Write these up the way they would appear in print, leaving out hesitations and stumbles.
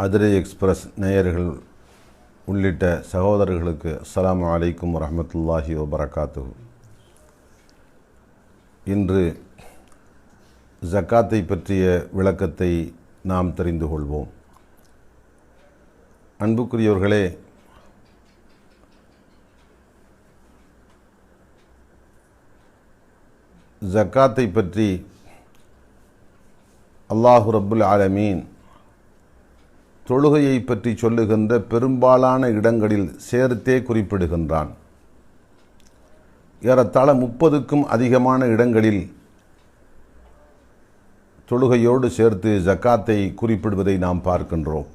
Adirai express நேயர்கள் உள்ளிட்ட சகோதரர்களுக்கு அஸ்ஸலாமு அலைக்கும் வரஹ்மத்துல்லாஹி வபரகாத்துஹு. இன்று ஜக்காத்தை பற்றிய விளக்கத்தை நாம் தெரிந்து கொள்வோம். அன்புக்குரியவர்களே, ஜக்காத்தை பற்றி அல்லாஹு ரப்புல் ஆலமீன் தொழுகையை பற்றி சொல்லுகின்ற பெரும்பாலான இடங்களில் சேர்த்தே குறிப்பிடுகின்றான். ஏறத்தாழ 30க்கும் அதிகமான இடங்களில் தொழுகையோடு சேர்த்து ஜக்காத்தை குறிப்பிடுவதை நாம் பார்க்கின்றோம்.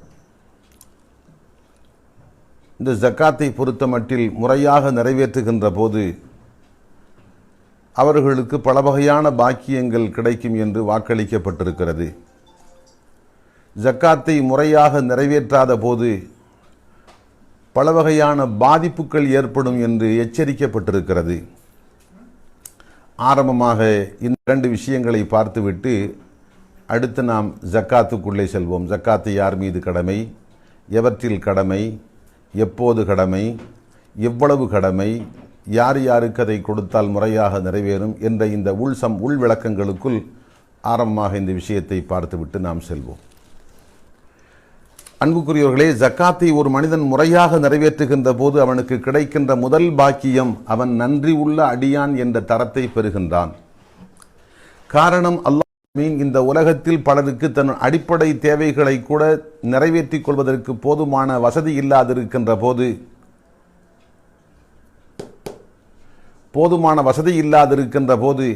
இந்த ஜக்காத்தை பொறுத்த மட்டில் முறையாக நிறைவேற்றுகின்ற போது அவர்களுக்கு பல வகையான பாக்கியங்கள் கிடைக்கும் என்று வாக்களிக்கப்பட்டிருக்கிறது. ஜக்காத்தை முறையாக நிறைவேற்றாத போது பல வகையான பாதிப்புகள் ஏற்படும் என்று எச்சரிக்கப்பட்டிருக்கிறது. ஆரம்பமாக இந்த 2 விஷயங்களை பார்த்துவிட்டு அடுத்து நாம் ஜக்காத்துக்குள்ளே செல்வோம். ஜக்காத்து யார் மீது கடமை, எவற்றில் கடமை, எப்போது கடமை, எவ்வளவு கடமை, யார் யாருக்கு அதை கொடுத்தால் முறையாக நிறைவேறும் என்ற இந்த உள் விளக்கங்களுக்குள் ஆரம்பமாக இந்த விஷயத்தை பார்த்துவிட்டு நாம் செல்வோம். அன்புக்குரியவர்களே, ஜக்காத்தை ஒரு மனிதன் முறையாக நிறைவேற்றுகின்ற போது அவனுக்கு கிடைக்கின்ற முதல் பாக்கியம் அவன் நன்றி உள்ள அடியான் என்ற தரத்தை பெறுகின்றான். காரணம், அல்லாஹ் இந்த உலகத்தில் பலருக்கு தன் அடிப்படை தேவைகளை கூட நிறைவேற்றிக் கொள்வதற்கு போதுமான வசதி இல்லாதிருக்கின்ற போது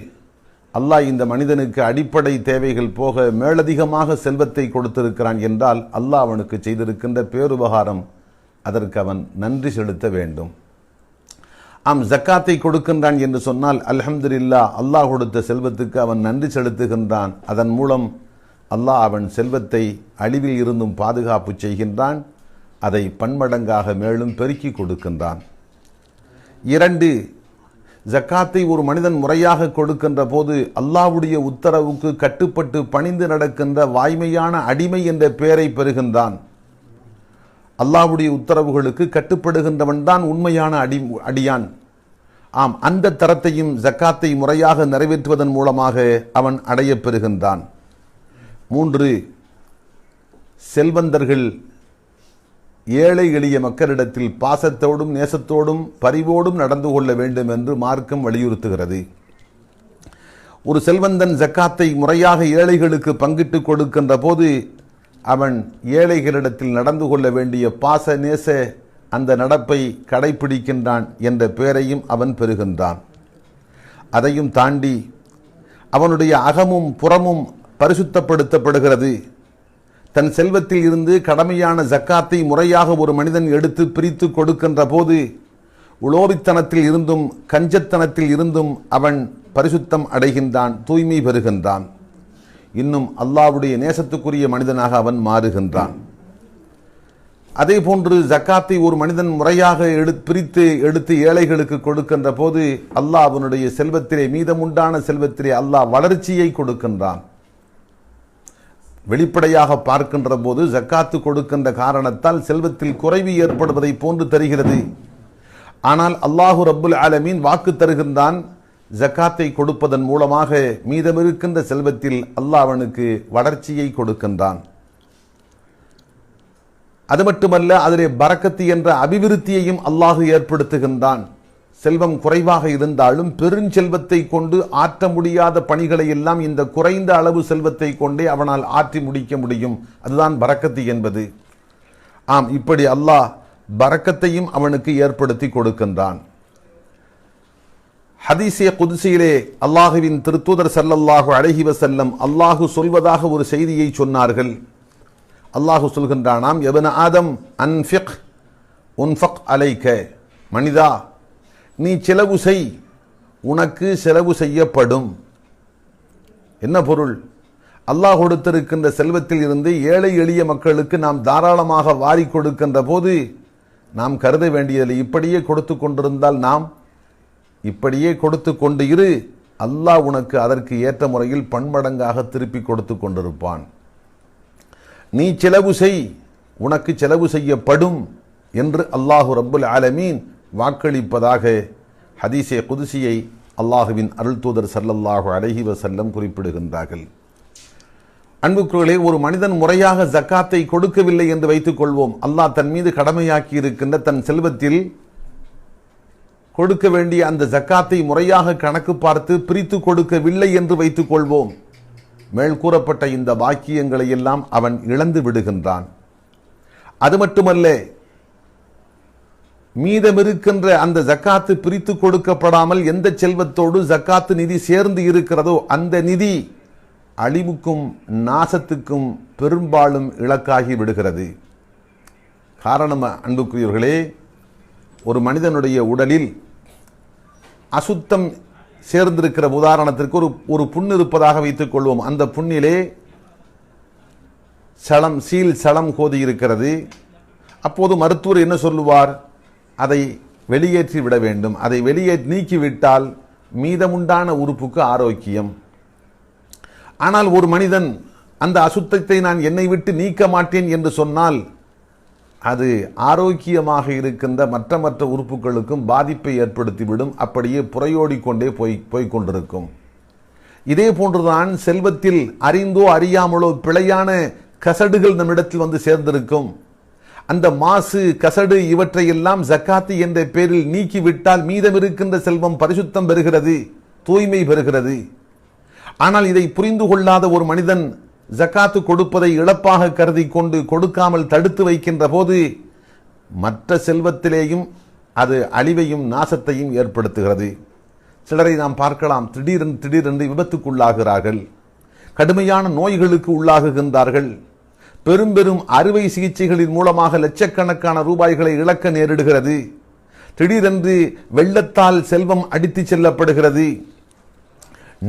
அல்லாஹ் இந்த மனிதனுக்கு அடிப்படை தேவைகள் போக மேலதிகமாக செல்வத்தை கொடுத்திருக்கிறான் என்றால் அல்லாஹ் அவனுக்கு செய்திருக்கின்ற பேருபகாரம், அதற்கு அவன் நன்றி செலுத்த வேண்டும். ஜக்காத்தை கொடுக்கின்றான் என்று சொன்னால் அல்ஹம்துலில்லாஹ், அல்லாஹ் கொடுத்த செல்வத்துக்கு அவன் நன்றி செலுத்துகின்றான். அதன் மூலம் அல்லாஹ் அவன் செல்வத்தை அழிவில் இருந்தும் பாதுகாப்பு செய்கின்றான். அதை பன்மடங்காக மேலும் பெருக்கி கொடுக்கின்றான். 2, ஜக்காத்தை ஒரு மனிதன் முறையாக கொடுக்கின்ற போது அல்லாஹ்வுடைய உத்தரவுக்கு கட்டுப்பட்டு பணிந்து நடக்கின்ற வாய்மையான அடிமை என்ற பெயரை பெறுகின்றான். அல்லாஹ்வுடைய உத்தரவுகளுக்கு கட்டுப்படுகின்றவன் தான் உண்மையான அடியான். அந்த தரத்தையும் ஜக்காத்தை முறையாக நிறைவேற்றுவதன் மூலமாக அவன் அடைய பெறுகின்றான். 3, செல்வந்தர்கள் ஏழை எளிய மக்களிடத்தில் பாசத்தோடும் நேசத்தோடும் பரிவோடும் நடந்து கொள்ள வேண்டும் என்று மார்க்கம் வலியுறுத்துகிறது. ஒரு செல்வந்தன் ஜக்காத்தை முறையாக ஏழைகளுக்கு பங்கிட்டு கொடுக்கின்ற போது அவன் ஏழைகளிடத்தில் நடந்து கொள்ள வேண்டிய பாச நேச அந்த நடப்பை கடைபிடிக்கின்றான் என்ற பெயரையும் அவன் பெறுகின்றான். அதையும் தாண்டி அவனுடைய அகமும் புறமும் பரிசுத்தப்படுத்தப்படுகிறது. தன் செல்வத்தில் இருந்து கடமையான ஜக்காத்தை முறையாக ஒரு மனிதன் எடுத்து பிரித்து கொடுக்கின்ற போது உலோபித்தனத்தில் இருந்தும் கஞ்சத்தனத்தில் இருந்தும் அவன் பரிசுத்தம் அடைகின்றான், தூய்மை பெறுகின்றான். இன்னும் அல்லாஹ்வுடைய நேசத்துக்குரிய மனிதனாக அவன் மாறுகின்றான். அதே போன்று ஜக்காத்தை ஒரு மனிதன் முறையாக பிரித்து எடுத்து ஏழைகளுக்கு கொடுக்கின்ற போது அல்லாஹ் அவனுடைய செல்வத்திலே, மீதமுண்டான செல்வத்திலே அல்லாஹ் வளர்ச்சியை கொடுக்கின்றான். வெளிப்படையாக பார்க்கின்ற போது ஜக்காத்து கொடுக்கின்ற காரணத்தால் செல்வத்தில் குறைவு ஏற்படுவதை போன்று தெரிகிறது. ஆனால் அல்லாஹு ரப்புல் ஆலமீன் வாக்கு தருகின்றான், ஜக்காத்தை கொடுப்பதன் மூலமாக மீதமிருக்கின்ற செல்வத்தில் அல்லாஹ் அவனுக்கு வளர்ச்சியை கொடுக்கின்றான். அது மட்டுமல்ல, அதிலே பரக்கத்து என்ற அபிவிருத்தியையும் அல்லாஹ் ஏற்படுத்துகின்றான். செல்வம் குறைவாக இருந்தாலும் பெருஞ்செல்வத்தை கொண்டு ஆற்ற முடியாத பணிகளை எல்லாம் இந்த குறைந்த அளவு செல்வத்தை கொண்டே அவனால் ஆற்றி முடிக்க முடியும். அதுதான் பரக்கத்து என்பது. இப்படி அல்லாஹ் பரக்கத்தையும் அவனுக்கு ஏற்படுத்தி கொடுக்கின்றான். ஹதீஸே குத்ஸியிலே அல்லாஹுவின் திருத்தூதர் ஸல்லல்லாஹு அலைஹி வஸல்லம் அல்லாஹு சொல்வதாக ஒரு செய்தியை சொன்னார்கள். அல்லாஹு சொல்கின்றானாம், யப்ன ஆதம் அன்ஃபிக் உன்ஃபக் அலைக, மனிதா நீ செலவு செய், உனக்கு செலவு செய்யப்படும். என்ன பொருள்? அல்லாஹ் கொடுத்திருக்கின்ற செல்வத்தில் இருந்து ஏழை எளிய மக்களுக்கு நாம் தாராளமாக வாரி கொடுக்கின்ற போது நாம் கருத வேண்டியதில்லை, இப்படியே கொடுத்து கொண்டிருந்தால் நாம் இப்படியே கொடுத்து கொண்டு இரு, அல்லாஹ் உனக்கு அதற்கு ஏற்ற முறையில் பன்மடங்காக திருப்பி கொடுத்து கொண்டிருப்பான். நீ செலவு செய், உனக்கு செலவு செய்யப்படும் என்று அல்லாஹு ரப்புல் ஆலமீன் வாக்களிப்பதாக ஹதீஸே குதுசியை அல்லாஹுவின் அருள் தூதர் ஸல்லல்லாஹு அலைஹி வஸல்லம் குறிப்பிடுகின்றார்கள். அன்புக்குரியவர்களே, ஒரு மனிதன் முறையாக ஜக்காத்தை கொடுக்கவில்லை என்று வைத்துக் கொள்வோம். அல்லாஹ் தன் மீது கடமையாக்கி இருக்கின்ற தன் செல்வத்தில் கொடுக்க வேண்டிய அந்த ஜக்காத்தை முறையாக கணக்கு பார்த்து பிரித்து கொடுக்கவில்லை என்று வைத்துக் கொள்வோம். மேல் கூறப்பட்ட இந்த பாக்கியங்களை எல்லாம் அவன் இழந்து விடுகின்றான். அது மட்டுமல்ல, மீதமிருக்கின்ற அந்த ஜக்காத்து பிரித்து கொடுக்கப்படாமல் எந்த செல்வத்தோடு ஜக்காத்து நிதி சேர்ந்து இருக்கிறதோ அந்த நிதி அழிவுக்கும் நாசத்துக்கும் பெரும்பாலும் இலக்காகி விடுகிறது. காரணம் அன்புக்குரியவர்களே, ஒரு மனிதனுடைய உடலில் அசுத்தம் சேர்ந்திருக்கிற, உதாரணத்திற்கு ஒரு புண் இருப்பதாக வைத்துக் கொள்வோம். அந்த புண்ணிலே சலம் கோதி இருக்கிறது. அப்போது மருத்துவர் என்ன சொல்லுவார்? அதை வெளியேற்றி விட வேண்டும். அதை நீக்கிவிட்டால் மீதமுண்டான உறுப்புக்கு ஆரோக்கியம். ஆனால் ஒரு மனிதன் அந்த அசுத்தத்தை நான் என்னை விட்டு நீக்க மாட்டேன் என்று சொன்னால் அது ஆரோக்கியமாக இருக்கின்ற மற்ற உறுப்புகளுக்கும் பாதிப்பை ஏற்படுத்திவிடும். அப்படியே புறையோடிக்கொண்டே போய்கொண்டிருக்கும். இதே போன்றுதான் செல்வத்தில் அறிந்தோ அறியாமலோ பிழையான கசடுகள் நம்மிடத்தில் வந்து சேர்ந்திருக்கும். அந்த மாசு, கசடு இவற்றையெல்லாம் ஜக்காத்து என்ற பேரில் நீக்கிவிட்டால் மீதம் இருக்கின்ற செல்வம் பரிசுத்தம் பெறுகிறது, தூய்மை பெறுகிறது. ஆனால் இதை புரிந்து கொள்ளாத ஒரு மனிதன் ஜக்காத்து கொடுப்பதை இழப்பாக கருதி கொண்டு கொடுக்காமல் தடுத்து வைக்கின்ற போது மற்ற செல்வத்திலேயும் அது அழிவையும் நாசத்தையும் ஏற்படுத்துகிறது. சிலரை நாம் பார்க்கலாம், திடீரென்று விபத்துக்குள்ளாகிறார்கள், கடுமையான நோய்களுக்கு உள்ளாகுகின்றார்கள், பெரும் அறுவை சிகிச்சைகளின் மூலமாக லட்சக்கணக்கான ரூபாய்களை இழக்க நேரிடுகிறது. திடீரென்று வெள்ளத்தால் செல்வம் அடித்து செல்லப்படுகிறது,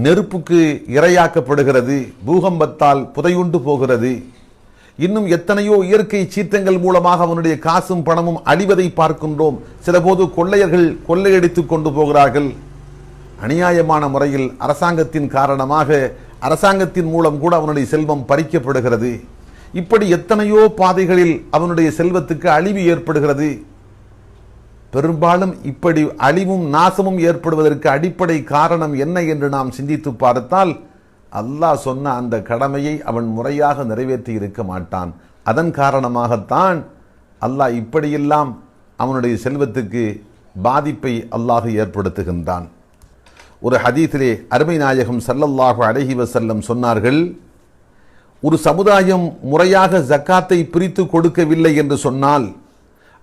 நெருப்புக்கு இரையாக்கப்படுகிறது, பூகம்பத்தால் புதையுண்டு போகிறது. இன்னும் எத்தனையோ இயற்கை சீற்றங்கள் மூலமாக அவனுடைய காசும் பணமும் அழிவதை பார்க்கின்றோம். சில போது கொள்ளையர்கள் கொள்ளையடித்துக் கொண்டு போகிறார்கள். அநியாயமான முறையில் அரசாங்கத்தின் காரணமாக, அரசாங்கத்தின் மூலம் கூட அவனுடைய செல்வம் பறிக்கப்படுகிறது. இப்படி எத்தனையோ பாதைகளில் அவனுடைய செல்வத்துக்கு அழிவு ஏற்படுகிறது. பெரும்பாலும் இப்படி அழிவும் நாசமும் ஏற்படுவதற்கு அடிப்படை காரணம் என்ன என்று நாம் சிந்தித்து பார்த்தால், அல்லாஹ் சொன்ன அந்த கடமையை அவன் முறையாக நிறைவேற்றி இருக்க மாட்டான். அதன் காரணமாகத்தான் அல்லாஹ் இப்படியெல்லாம் அவனுடைய செல்வத்துக்கு பாதிப்பை அல்லாஹ் ஏற்படுத்துகின்றான். ஒரு ஹதீஸிலே அருமை நாயகம் ஸல்லல்லாஹு அலைஹி வஸல்லம் சொன்னார்கள், ஒரு சமுதாயம் முறையாக ஜக்காத்தை பிரித்து கொடுக்கவில்லை என்று சொன்னால்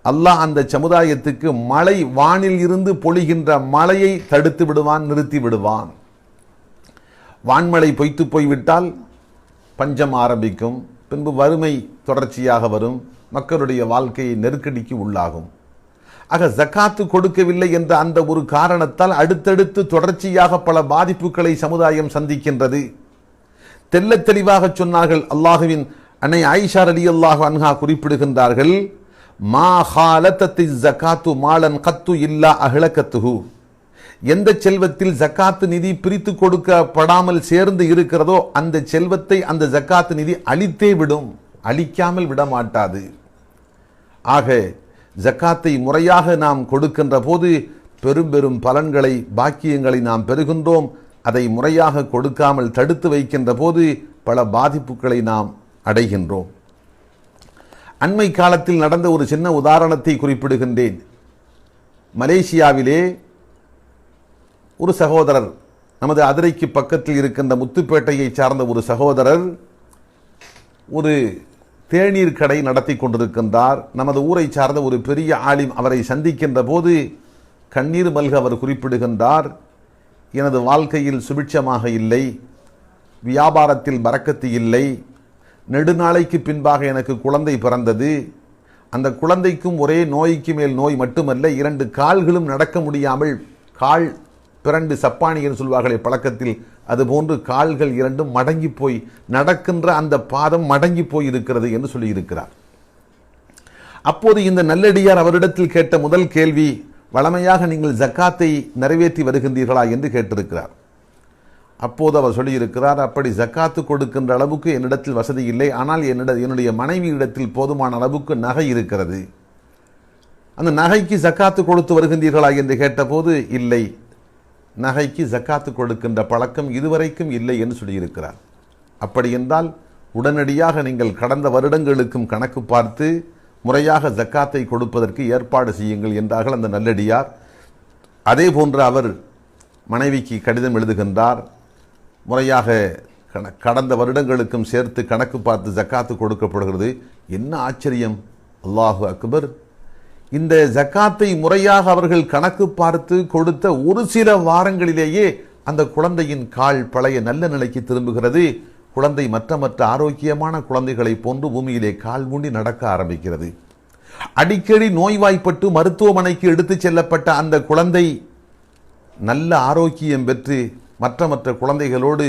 அல்லாஹ் அந்த சமுதாயத்துக்கு மழை, வானில் இருந்து பொழிகின்ற மழையை தடுத்து விடுவான், நிறுத்தி விடுவான். வான்மழை பொய்த்து போய்விட்டால் பஞ்சம் ஆரம்பிக்கும், பின்பு வறுமை தொடர்ச்சியாக வரும், மக்களுடைய வாழ்க்கையை நெருக்கடிக்கு உள்ளாகும். ஆக ஜக்காத்து கொடுக்கவில்லை என்ற அந்த ஒரு காரணத்தால் அடுத்தடுத்து தொடர்ச்சியாக பல பாதிப்புகளை சமுதாயம் சந்திக்கின்றது. தெல்ல தெளிவாக சொன்னார்கள். அல்லாஹுவின் அன்னை ஆயிஷா ரலியல்லாஹு அன்ஹா குறிப்பிடுகின்றார்கள், மா ஹாலத்தத்தி ஜக்காத்து மாலன் கத்து இல்லா அஹ்லகத்துஹு. எந்த செல்வத்தில் ஜக்காத்து நிதி பிரித்து கொடுக்கப்படாமல் சேர்ந்து இருக்கிறதோ அந்த செல்வத்தை அந்த ஜக்காத்து நிதி அழித்தே விடும், அழிக்காமல் விடமாட்டாது. ஆக ஜக்காத்தை முறையாக நாம் கொடுக்கின்ற போது பெரும் பலன்களை, பாக்கியங்களை நாம் பெறுகின்றோம். அதை முறையாக கொடுக்காமல் தடுத்து வைக்கின்ற போது பல பாதிப்புகளை நாம் அடைகின்றோம். அண்மை காலத்தில் நடந்த ஒரு சின்ன உதாரணத்தை குறிப்பிடுகின்றேன். மலேசியாவிலே ஒரு சகோதரர், நமது அதிரைக்கு பக்கத்தில் இருக்கின்ற முத்துப்பேட்டையை சார்ந்த ஒரு சகோதரர் ஒரு தேநீர் கடை நடத்தி கொண்டிருக்கின்றார். நமது ஊரை சார்ந்த ஒரு பெரிய ஆலிம் அவரை சந்திக்கின்ற போது கண்ணீர் மல்க அவர் குறிப்பிடுகின்றார், எனது வாழ்க்கையில் சுபிட்சமாக இல்லை, வியாபாரத்தில் பரக்கத்து இல்லை, நெடுநாளைக்கு பின்பாக எனக்கு குழந்தை பிறந்தது. அந்த குழந்தைக்கும் ஒரே நோய்க்கு மேல் நோய் மட்டுமல்ல, 2 கால்களும் நடக்க முடியாமல், கால் பிறண்டு சப்பானி என்று சொல்வார்களே பழக்கத்தில், அதுபோன்று கால்கள் 2 மடங்கி போய், நடக்கின்ற அந்த பாதம் மடங்கி போய் இருக்கிறது என்று சொல்லியிருக்கிறார். அப்போது இந்த நல்லடியார் அவரிடத்தில் கேட்ட முதல் கேள்வி, வளமையாக நீங்கள் ஜக்காத்தை நிறைவேற்றி வருகின்றீர்களா என்று கேட்டிருக்கிறார். அப்போது அவர் சொல்லியிருக்கிறார், அப்படி ஜக்காத்து கொடுக்கின்ற அளவுக்கு என்னிடத்தில் வசதி இல்லை, ஆனால் என்னுடைய மனைவி இடத்தில் போதுமான அளவுக்கு நகை இருக்கிறது, அந்த நகைக்கு ஜக்காத்து கொடுத்து வருகின்றீர்களா என்று கேட்டபோது, இல்லை, நகைக்கு ஜக்காத்து கொடுக்கின்ற பழக்கம் இதுவரைக்கும் இல்லை என்று சொல்லியிருக்கிறார். அப்படி என்றால் உடனடியாக நீங்கள் கடந்த வருடங்களுக்கும் கணக்கு பார்த்து முறையாக ஜக்காத்தை கொடுப்பதற்கு ஏற்பாடு செய்யுங்கள் என்றார்கள் அந்த நல்லடியார். அதே போன்று அவர் மனைவிக்கு கடிதம் எழுதுகின்றார், முறையாக கடந்த வருடங்களுக்கும் சேர்த்து கணக்கு பார்த்து ஜக்காத்து கொடுக்கப்படுகிறது. என்ன ஆச்சரியம்! அல்லாஹு அக்பர்! இந்த ஜக்காத்தை முறையாக அவர்கள் கணக்கு பார்த்து கொடுத்த ஒரு சில வாரங்களிலேயே அந்த குழந்தையின் கால் பழைய நல்ல நிலைக்கு திரும்புகிறது. குழந்தை மற்ற ஆரோக்கியமான குழந்தைகளை போன்று பூமியிலே கால் மூண்டி நடக்க ஆரம்பிக்கிறது. அடிக்கடி நோய்வாய்ப்பட்டு மருத்துவமனைக்கு எடுத்துச் செல்லப்பட்ட அந்த குழந்தை நல்ல ஆரோக்கியம் பெற்று மற்ற குழந்தைகளோடு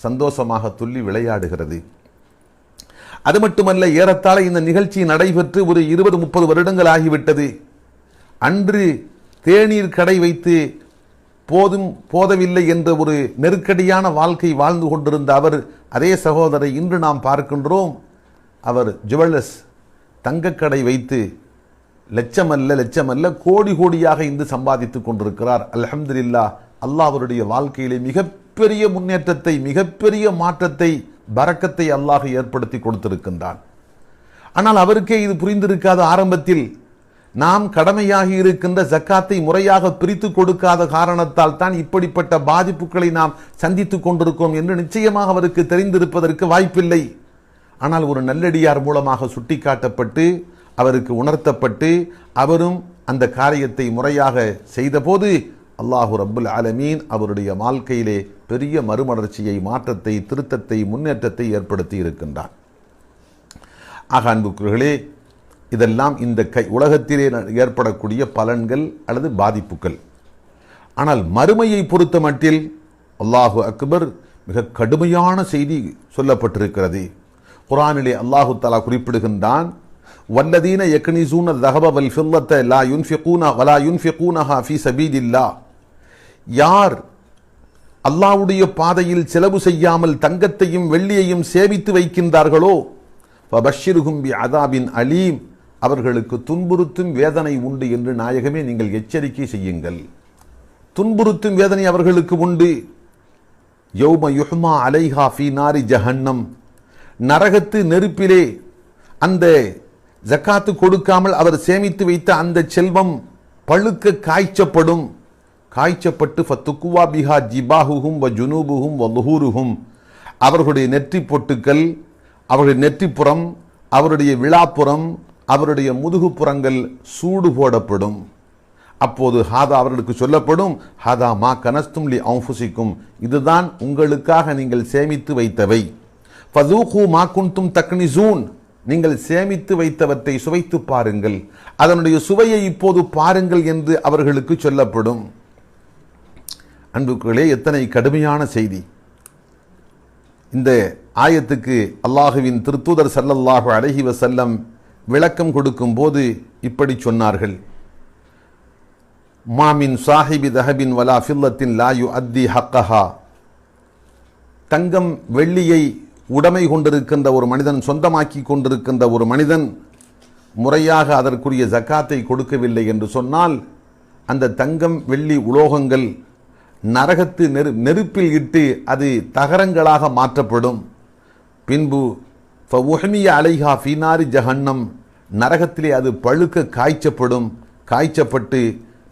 சந்தோஷமாக துள்ளி விளையாடுகிறது. அது மட்டுமல்ல, ஏறத்தாழ இந்த நிகழ்ச்சி நடைபெற்று ஒரு 20-30 வருடங்கள் ஆகிவிட்டது. அன்று தேநீர் கடை வைத்து போதவில்லை என்ற ஒரு நெருக்கடியான வாழ்க்கை வாழ்ந்து கொண்டிருந்த அவர், அதே சகோதரை இன்று நாம் பார்க்கின்றோம், அவர் ஜுவல்லர்ஸ் தங்கக்கடை வைத்து லட்சமல்ல கோடி கோடியாக இன்று சம்பாதித்துக் கொண்டிருக்கிறார். அல்ஹம்துலில்லாஹ், அல்லாஹ் அவருடைய வாழ்க்கையிலே மிகப்பெரிய முன்னேற்றத்தை, மிகப்பெரிய மாற்றத்தை, பரக்கத்தை அல்லாஹ் ஏற்படுத்தி கொடுத்திருக்கின்றான். ஆனால் அவருக்கே இது புரிந்திருக்காத ஆரம்பத்தில் நாம் கடமையாகி இருக்கின்ற ஜக்காத்தை முறையாக பிரித்து கொடுக்காத காரணத்தால் தான் இப்படிப்பட்ட பாதிப்புகளை நாம் சந்தித்துக் கொண்டிருக்கோம் என்று நிச்சயமாக அவருக்கு தெரிந்திருப்பதற்கு வாய்ப்பில்லை. ஆனால் ஒரு நல்லடியார் மூலமாக சுட்டிக்காட்டப்பட்டு அவருக்கு உணர்த்தப்பட்டு அவரும் அந்த காரியத்தை முறையாக செய்தபோது அல்லாஹு ரப்புல் ஆலமீன் அவருடைய வாழ்க்கையிலே பெரிய மறுமலர்ச்சியை, மாற்றத்தை, திருத்தத்தை, முன்னேற்றத்தை ஏற்படுத்தி இருக்கின்றார். ஆக அன்புக்குரியவர்களே, இதெல்லாம் இந்த உலகத்திலே ஏற்படக்கூடிய பலன்கள் அல்லது பாதிப்புகள். ஆனால் மறுமையை பொறுத்த மட்டில் அல்லாஹு அக்பர், மிக கடுமையான செய்தி சொல்லப்பட்டிருக்கிறது. குர்ஆனிலே அல்லாஹு தஆலா குறிப்பிடுகின்றான், வல்லதீன யக்னிசூன ذهب والفضة لا ينفقون ولا ينفقونها في سبيل الله. யார் அல்லாஹ்வுடைய பாதையில் செலவு செய்யாமல் தங்கத்தையும் வெள்ளியையும் சேமித்து வைக்கின்றார்களோ, ஃபபஷ்ஷிர்ஹும் பிஅதாபின் அலீம், அவர்களுக்கு துன்புறுத்தும் வேதனை உண்டு என்று நாயகமே நீங்கள் எச்சரிக்கை செய்யுங்கள். துன்புறுத்தும் வேதனை அவர்களுக்கு உண்டு. யௌம யுஹ்மா அலைஹா ஃபீ நாரி ஜஹன்னம், நரகத்து நெருப்பிலே அந்த ஜக்காத்து கொடுக்காமல் அவர் சேமித்து வைத்த அந்த செல்வம் பழுக்க காய்ச்சப்படும். காய்ச்சப்பட்டு ஃபத்துக்குவா பிஹா ஜிபாஹுஹும் வ ஜுனூபுஹும் வ லுஹூருஹும், அவர்களுடைய நெற்றி பொட்டுக்கள், அவருடைய நெற்றிப்புறம், அவருடைய விழாப்புறம், அவருடைய முதுகுப்புறங்கள் சூடு போடப்படும். அப்போது ஹாதா அவர்களுக்கு சொல்லப்படும், ஹாதா மா கனஸ்தும் லி அன்ஃபுசிக்கும், இதுதான் உங்களுக்காக நீங்கள் சேமித்து வைத்தவை. ஃபதூகு மா குன்தும் தக்னிசூன், நீங்கள் சேமித்து வைத்தவற்றை சுவைத்து பாருங்கள், அதனுடைய சுவையை இப்போது பாருங்கள் என்று அவர்களுக்கு சொல்லப்படும். அன்புக்குள்ளே எத்தனை கடுமையான செய்தி! இந்த ஆயத்துக்கு அல்லாஹுவின் திருத்தூதர் ஸல்லல்லாஹு அலைஹி வஸல்லம் விளக்கம் கொடுக்கும் போது இப்படி சொன்னார்கள், மாமின் சாஹிபி தஹபின் வலா ஃபில்லத்தின் லா யுஅத்தி ஹக்கஹா, தங்கம் வெள்ளியை உடைமை கொண்டிருக்கின்ற ஒரு மனிதன், சொந்தமாக்கி கொண்டிருக்கின்ற ஒரு மனிதன் முறையாக அதற்குரிய ஜக்காத்தை கொடுக்கவில்லை என்று சொன்னால், அந்த தங்கம் வெள்ளி உலோகங்கள் நரகத்து நெருப்பில் இட்டு அது தகரங்களாக மாற்றப்படும். பின்பு ஃபஉஹ்மிய அலைஹா ஃபீ நாரி ஜஹன்னம், நரகத்திலே அது பழுக்க காய்ச்சப்படும். காய்ச்சப்பட்டு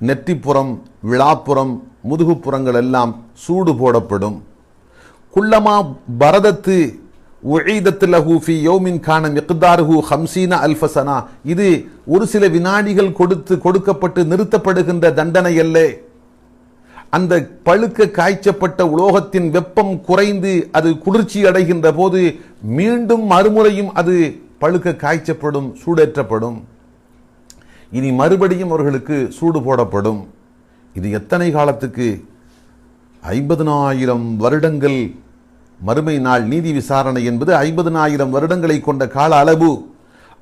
நெற்றிப்புறம், விழாப்புறம், முதுகுப்புறங்கள் எல்லாம் சூடு போடப்படும். குல்லமா பரதத்து உஈதத் லஹு ஃபீ யௌமின் கான மிக்தாருஹு 50 அல்ஃப ஸனா, இது ஒரு சில வினாடிகள் கொடுக்கப்பட்டு நிறுத்தப்படுகின்ற தண்டனை அல்ல. அந்த பழுக்க காய்ச்சப்பட்ட உலோகத்தின் வெப்பம் குறைந்து அது குளிர்ச்சி அடைகின்ற போது மீண்டும் மறுமுறையும் அது பழுக்க காய்ச்சப்படும், சூடேற்றப்படும். இனி மறுபடியும் அவர்களுக்கு சூடு போடப்படும். இது எத்தனை காலத்துக்கு? 50,000 வருடங்கள். மறுமை நாள் நீதி விசாரணை என்பது 50,000 வருடங்களை கொண்ட கால அளவு.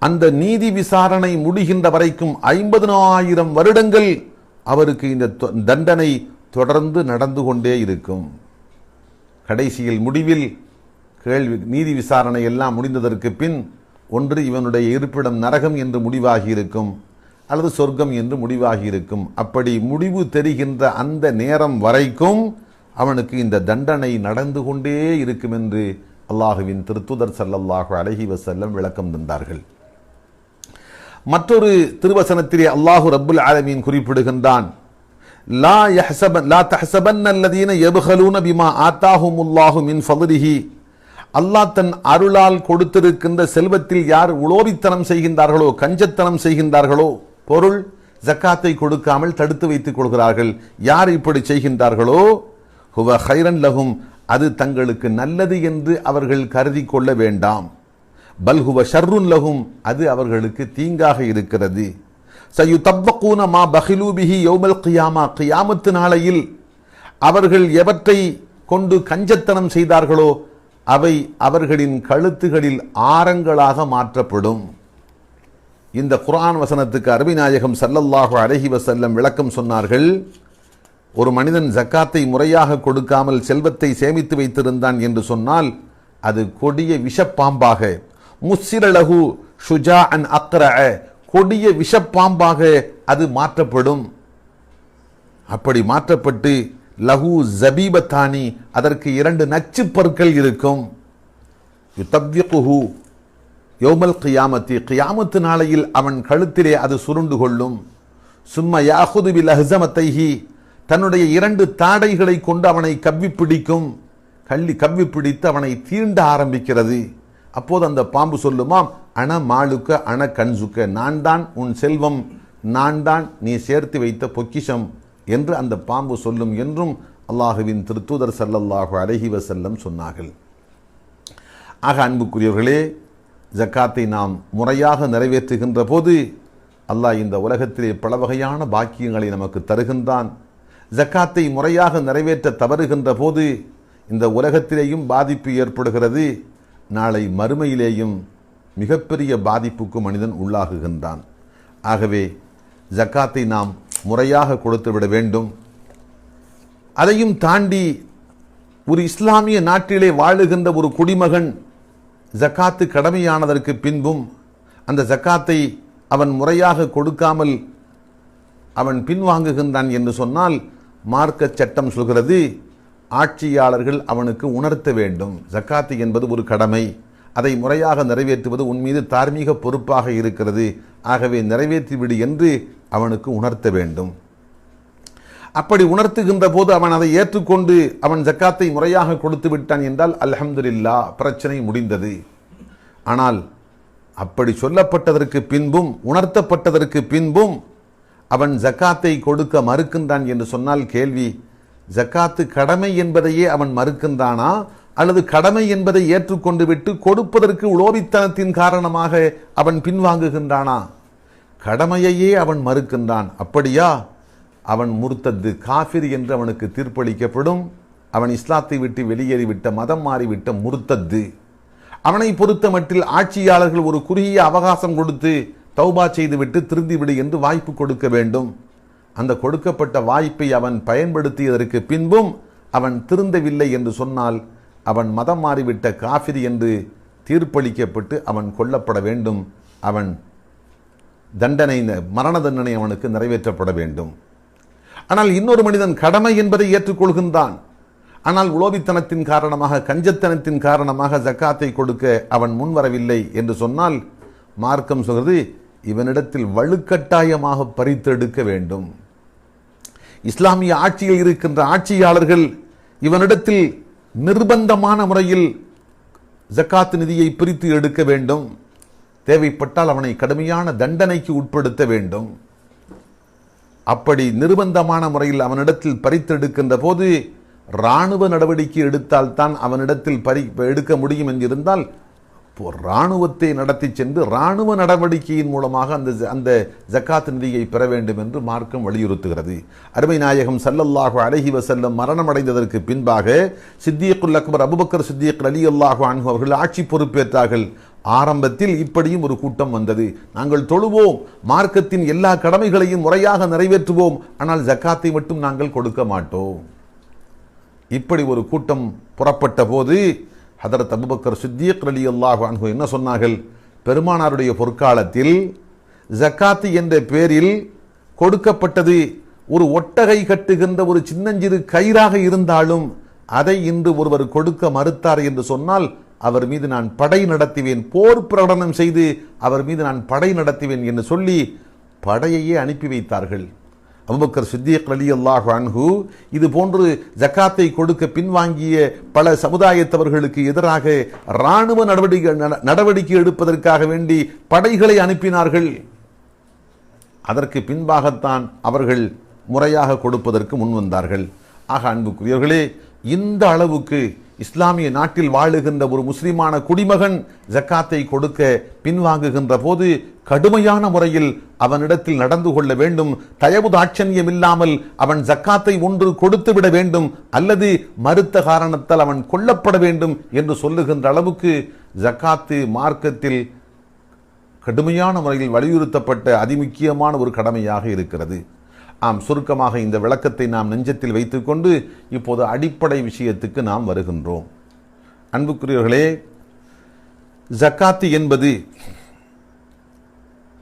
அந்த நீதி விசாரணை முடிகின்ற வரைக்கும் 50,000 வருடங்கள் அவருக்கு இந்த தண்டனை தொடர்ந்து நடந்து கொண்டே இருக்கும். கடைசியில் முடிவில் கேள்வி நீதி விசாரணை எல்லாம் முடிந்ததற்கு பின் ஒன்று இவனுடைய இருப்பிடம் நரகம் என்று முடிவாகி இருக்கும், அல்லது சொர்க்கம் என்று முடிவாகி இருக்கும். அப்படி முடிவு தெரிகின்ற அந்த நேரம் வரைக்கும் அவனுக்கு இந்த தண்டனை நடந்து கொண்டே இருக்கும் என்று அல்லாஹுவின் திருத்தூதர் ஸல்லல்லாஹு அலைஹி வஸல்லம் விளக்கம் தந்தார்கள். மற்றொரு திருவசனத்திலே அல்லாஹு ரப்புல் ஆலமீன் குறிப்பிடுகின்றான், லா தஹ்ஸபன்ன அல்லதீன யப்கலூன பிமா ஆத்தாஹுமுல்லாஹு மின் ஃபضலிஹி, அல்லாஹ் தன் அருளால் கொடுத்திருக்கின்ற செல்வத்தில் யார் உலோபித்தனம் செய்கின்றார்களோ, கஞ்சத்தனம் செய்கின்றார்களோ, பொருள் ஜக்காத்தை கொடுக்காமல் தடுத்து வைத்துக் கொள்கிறார்கள், யார் இப்படி செய்கின்றார்களோ, ஹுவ கைரன் லஹும், அது தங்களுக்கு நல்லது என்று அவர்கள் கருதி கொள்ள வேண்டாம். பல் ஹுவ ஷர்ருன் லஹும், அது அவர்களுக்கு தீங்காக இருக்கிறது. சயுதப்பக்கூன மா பஹிலூ பிஹி யௌமல் கியாமா, கியாமத்து நாளையில் அவர்கள் எவற்றை கொண்டு கஞ்சத்தனம் செய்தார்களோ அவை அவர்களின் கழுத்துகளில் ஆரங்களாக மாற்றப்படும். இந்த குர்ஆன் வசனத்துக்கு அருமைநாயகம் ஸல்லல்லாஹு அலைஹி வஸல்லம் விளக்கம் சொன்னார்கள். ஒரு மனிதன் ஜக்காத்தை முறையாக கொடுக்காமல் செல்வத்தை சேமித்து வைத்திருந்தான் என்று சொன்னால் அது கொடிய விஷப்பாம்பாக, முஸ்ஸிரலஹு ஷுஜாஅன் அக்ரஅ, கொடிய விஷப்பாம்பாக அது மாற்றப்படும். அப்படி மாற்றப்பட்டு லஹு ஜபீபத்தானி, அதற்கு 2 நச்சு பற்கள் இருக்கும். யுதவ்விகுஹு யௌமல் கியாமத்தி, கியாமத்து நாளையில் அவன் கழுத்திலே அது சுருண்டு கொள்ளும். சும்ம யாஹுது பில் அஹ்ஸமத்தைஹி, தன்னுடைய 2 தாடைகளை கொண்டு அவனை கவ்வி பிடிக்கும். கவ்வி பிடித்து அவனை தீண்ட ஆரம்பிக்கிறது. அப்போது அந்த பாம்பு சொல்லுமாம், அன மாளுக்க அன கன்சுக்க, நான் தான் உன் செல்வம், நான் தான் நீ சேர்த்து வைத்த பொக்கிஷம் என்று அந்த பாம்பு சொல்லும் என்றும் அல்லாஹுவின் திருத்தூதர் ஸல்லல்லாஹு அலைஹி வஸல்லம் சொன்னார்கள். ஆக அன்புக்குரியவர்களே, ஜக்காத்தை நாம் முறையாக நிறைவேற்றுகின்ற போது அல்லாஹ் இந்த உலகத்திலே பல வகையான பாக்கியங்களை நமக்கு தருகின்றான். ஜக்காத்தை முறையாக நிறைவேற்ற தவறுகின்ற போது இந்த உலகத்திலேயும் பாதிப்பு ஏற்படுகிறது, நாளை மறுமையிலேயும் மிகப்பெரிய பாதிப்புக்கு மனிதன் உள்ளாகுகின்றான். ஆகவே ஜக்காத்தை நாம் முறையாக கொடுத்துவிட வேண்டும். அதையும் தாண்டி ஒரு இஸ்லாமிய நாட்டிலே வாழுகின்ற ஒரு குடிமகன் ஜக்காத்து கடமையானதற்கு பின்பும் அந்த ஜக்காத்தை அவன் முறையாக கொடுக்காமல் அவன் பின்வாங்குகின்றான் என்று சொன்னால் மார்க்க சட்டம் சொல்கிறது, ஆட்சியாளர்கள் அவனுக்கு உணர்த்த வேண்டும். ஜக்காத்து என்பது ஒரு கடமை, அதை முறையாக நிறைவேற்றுவது உன் மீது தார்மீக பொறுப்பாக இருக்கிறது, ஆகவே நிறைவேற்றிவிடு என்று அவனுக்கு உணர்த்த வேண்டும். அப்படி உணர்த்துகின்ற போது அவன் அதை ஏற்றுக்கொண்டு அவன் ஜக்காத்தை முறையாக கொடுத்து விட்டான் என்றால் அல்ஹம்துலில்லாஹ், பிரச்சனை முடிந்தது. ஆனால் அப்படி சொல்லப்பட்டதற்கு பின்பும் உணர்த்தப்பட்டதற்கு பின்பும் அவன் ஜக்காத்தை கொடுக்க மறுக்கின்றான் என்று சொன்னால் கேள்வி, ஜக்காத்து கடமை என்பதையே அவன் மறுக்கின்றானா, அல்லது கடமை என்பதை ஏற்றுக்கொண்டு விட்டு கொடுப்பதற்கு உலோபித்தனத்தின் காரணமாக அவன் பின்வாங்குகின்றானா? கடமையையே அவன் மறுக்கின்றான். அப்படியா? அவன் முர்த்தத்து, காஃபிர் என்று அவனுக்கு தீர்ப்பளிக்கப்படும். அவன் இஸ்லாத்தை விட்டு வெளியேறிவிட்ட, மதம் மாறிவிட்ட முர்த்தத்து. அவனை பொறுத்த மட்டில் ஆட்சியாளர்கள் ஒரு குறுகிய அவகாசம் கொடுத்து தௌபா செய்துவிட்டு திருந்திவிடு என்று வாய்ப்பு கொடுக்க வேண்டும். அந்த கொடுக்கப்பட்ட வாய்ப்பை அவன் பயன்படுத்தியதற்கு பின்பும் அவன் திருந்தவில்லை என்று சொன்னால் அவன் மதம் மாறிவிட்ட காஃபிர் என்று தீர்ப்பளிக்கப்பட்டு அவன் கொல்லப்பட வேண்டும். அவன் தண்டனை, மரண தண்டனை அவனுக்கு நிறைவேற்றப்பட வேண்டும். ஆனால் இன்னொரு மனிதன் கடமை என்பதை ஏற்றுக்கொள்கின்றான். ஆனால் உலோபித்தனத்தின் காரணமாக, கஞ்சத்தனத்தின் காரணமாக ஜக்காத்தை கொடுக்க அவன் முன்வரவில்லை என்று சொன்னால் மார்க்கம் சொல்கிறது, இவனிடத்தில் வலுக்கட்டாயமாக பறித்தெடுக்க வேண்டும். இஸ்லாமிய ஆட்சியில் இருக்கின்ற ஆட்சியாளர்கள் இவனிடத்தில் நிர்பந்தமான முறையில் ஜக்காத் நிதியை பிரித்து எடுக்க வேண்டும். தேவைப்பட்டால் அவனை கடுமையான தண்டனைக்கு உட்படுத்த வேண்டும். அப்படி நிர்பந்தமான முறையில் அவனிடத்தில் பறித்தெடுக்கின்ற போது இராணுவ நடவடிக்கை எடுத்தால்தான் அவனிடத்தில் எடுக்க முடியும் என்றிருந்தால் இராணுவத்தை நடத்தி சென்று இராணுவ நடவடிக்கையின் மூலமாக அந்த ஜக்காத் நிதியை பெற வேண்டும் என்று மார்க்கம் வலியுறுத்துகிறது. அருமை நாயகம் ஸல்லல்லாஹு அலைஹி வஸல்லம் மரணமடைந்ததற்கு பின்பாக சித்தியக்குல் அக்பர் அபூபக்கர் சித்திக் ரலியல்லாஹு அன்ஹு அவர்கள் ஆட்சி பொறுப்பேற்றார்கள். ஆரம்பத்தில் இப்படியும் ஒரு கூட்டம் வந்தது, நாங்கள் தொழுவோம், மார்க்கத்தின் எல்லா கடமைகளையும் முறையாக நிறைவேற்றுவோம், ஆனால் ஜக்காத்தை மட்டும் நாங்கள் கொடுக்க மாட்டோம். இப்படி ஒரு கூட்டம் புறப்பட்ட போது ஹதரத் அபூபக்கர் சித்தீக் ரலியல்லாஹு அன்ஹு என்ன சொன்னார்கள்? பெருமானாருடைய பொற்காலத்தில் ஜக்காத்து என்ற பேரில் கொடுக்கப்பட்டது ஒரு ஒட்டகை கட்டுகின்ற ஒரு சின்னஞ்சிறு கயிறாக இருந்தாலும் அதை இன்று ஒருவர் கொடுக்க மறுத்தார் என்று சொன்னால் அவர் மீது நான் படை நடத்துவேன், போர் பிரகடனம் செய்து அவர் மீது நான் படை நடத்துவேன் என்று சொல்லி படையையே அனுப்பி வைத்தார்கள். அபூபக்கர் சித்தீக் ரலியல்லாஹு அன்ஹு இது போன்று ஜக்காத்தை கொடுக்க பின்வாங்கிய பல சமுதாயத்தவர்களுக்கு எதிராக இராணுவ நடவடிக்கை எடுப்பதற்காக வேண்டி படைகளை அனுப்பினார்கள். அதற்கு பின்பாகத்தான் அவர்கள் முறையாக கொடுப்பதற்கு முன்வந்தார்கள். ஆக அன்புக்குரியவர்களே, இந்த அளவுக்கு இஸ்லாமிய நாட்டில் வாழுகின்ற ஒரு முஸ்லிமான குடிமகன் ஜக்காத்தை கொடுக்க பின்வாங்குகின்ற போது கடுமையான முறையில் அவனிடத்தில் நடந்து கொள்ள வேண்டும். தயவு தாட்சண்யம் இல்லாமல் அவன் ஜக்காத்தை ஒன்று கொடுத்து விட வேண்டும், அல்லது மறுத்த காரணத்தால் அவன் கொல்லப்பட வேண்டும் என்று சொல்லுகின்ற அளவுக்கு ஜக்காத்து மார்க்கத்தில் கடுமையான முறையில் வலியுறுத்தப்பட்ட அதிமுக்கியமான ஒரு கடமையாக இருக்கிறது. சுருக்கமாக இந்த விளக்கத்தை நாம் நெஞ்சத்தில் வைத்துக்கொண்டு இப்போது அடிப்படை விஷயத்துக்கு நாம் வருகின்றோம். அன்புக்குரியவர்களே, ஜக்காத்து என்பது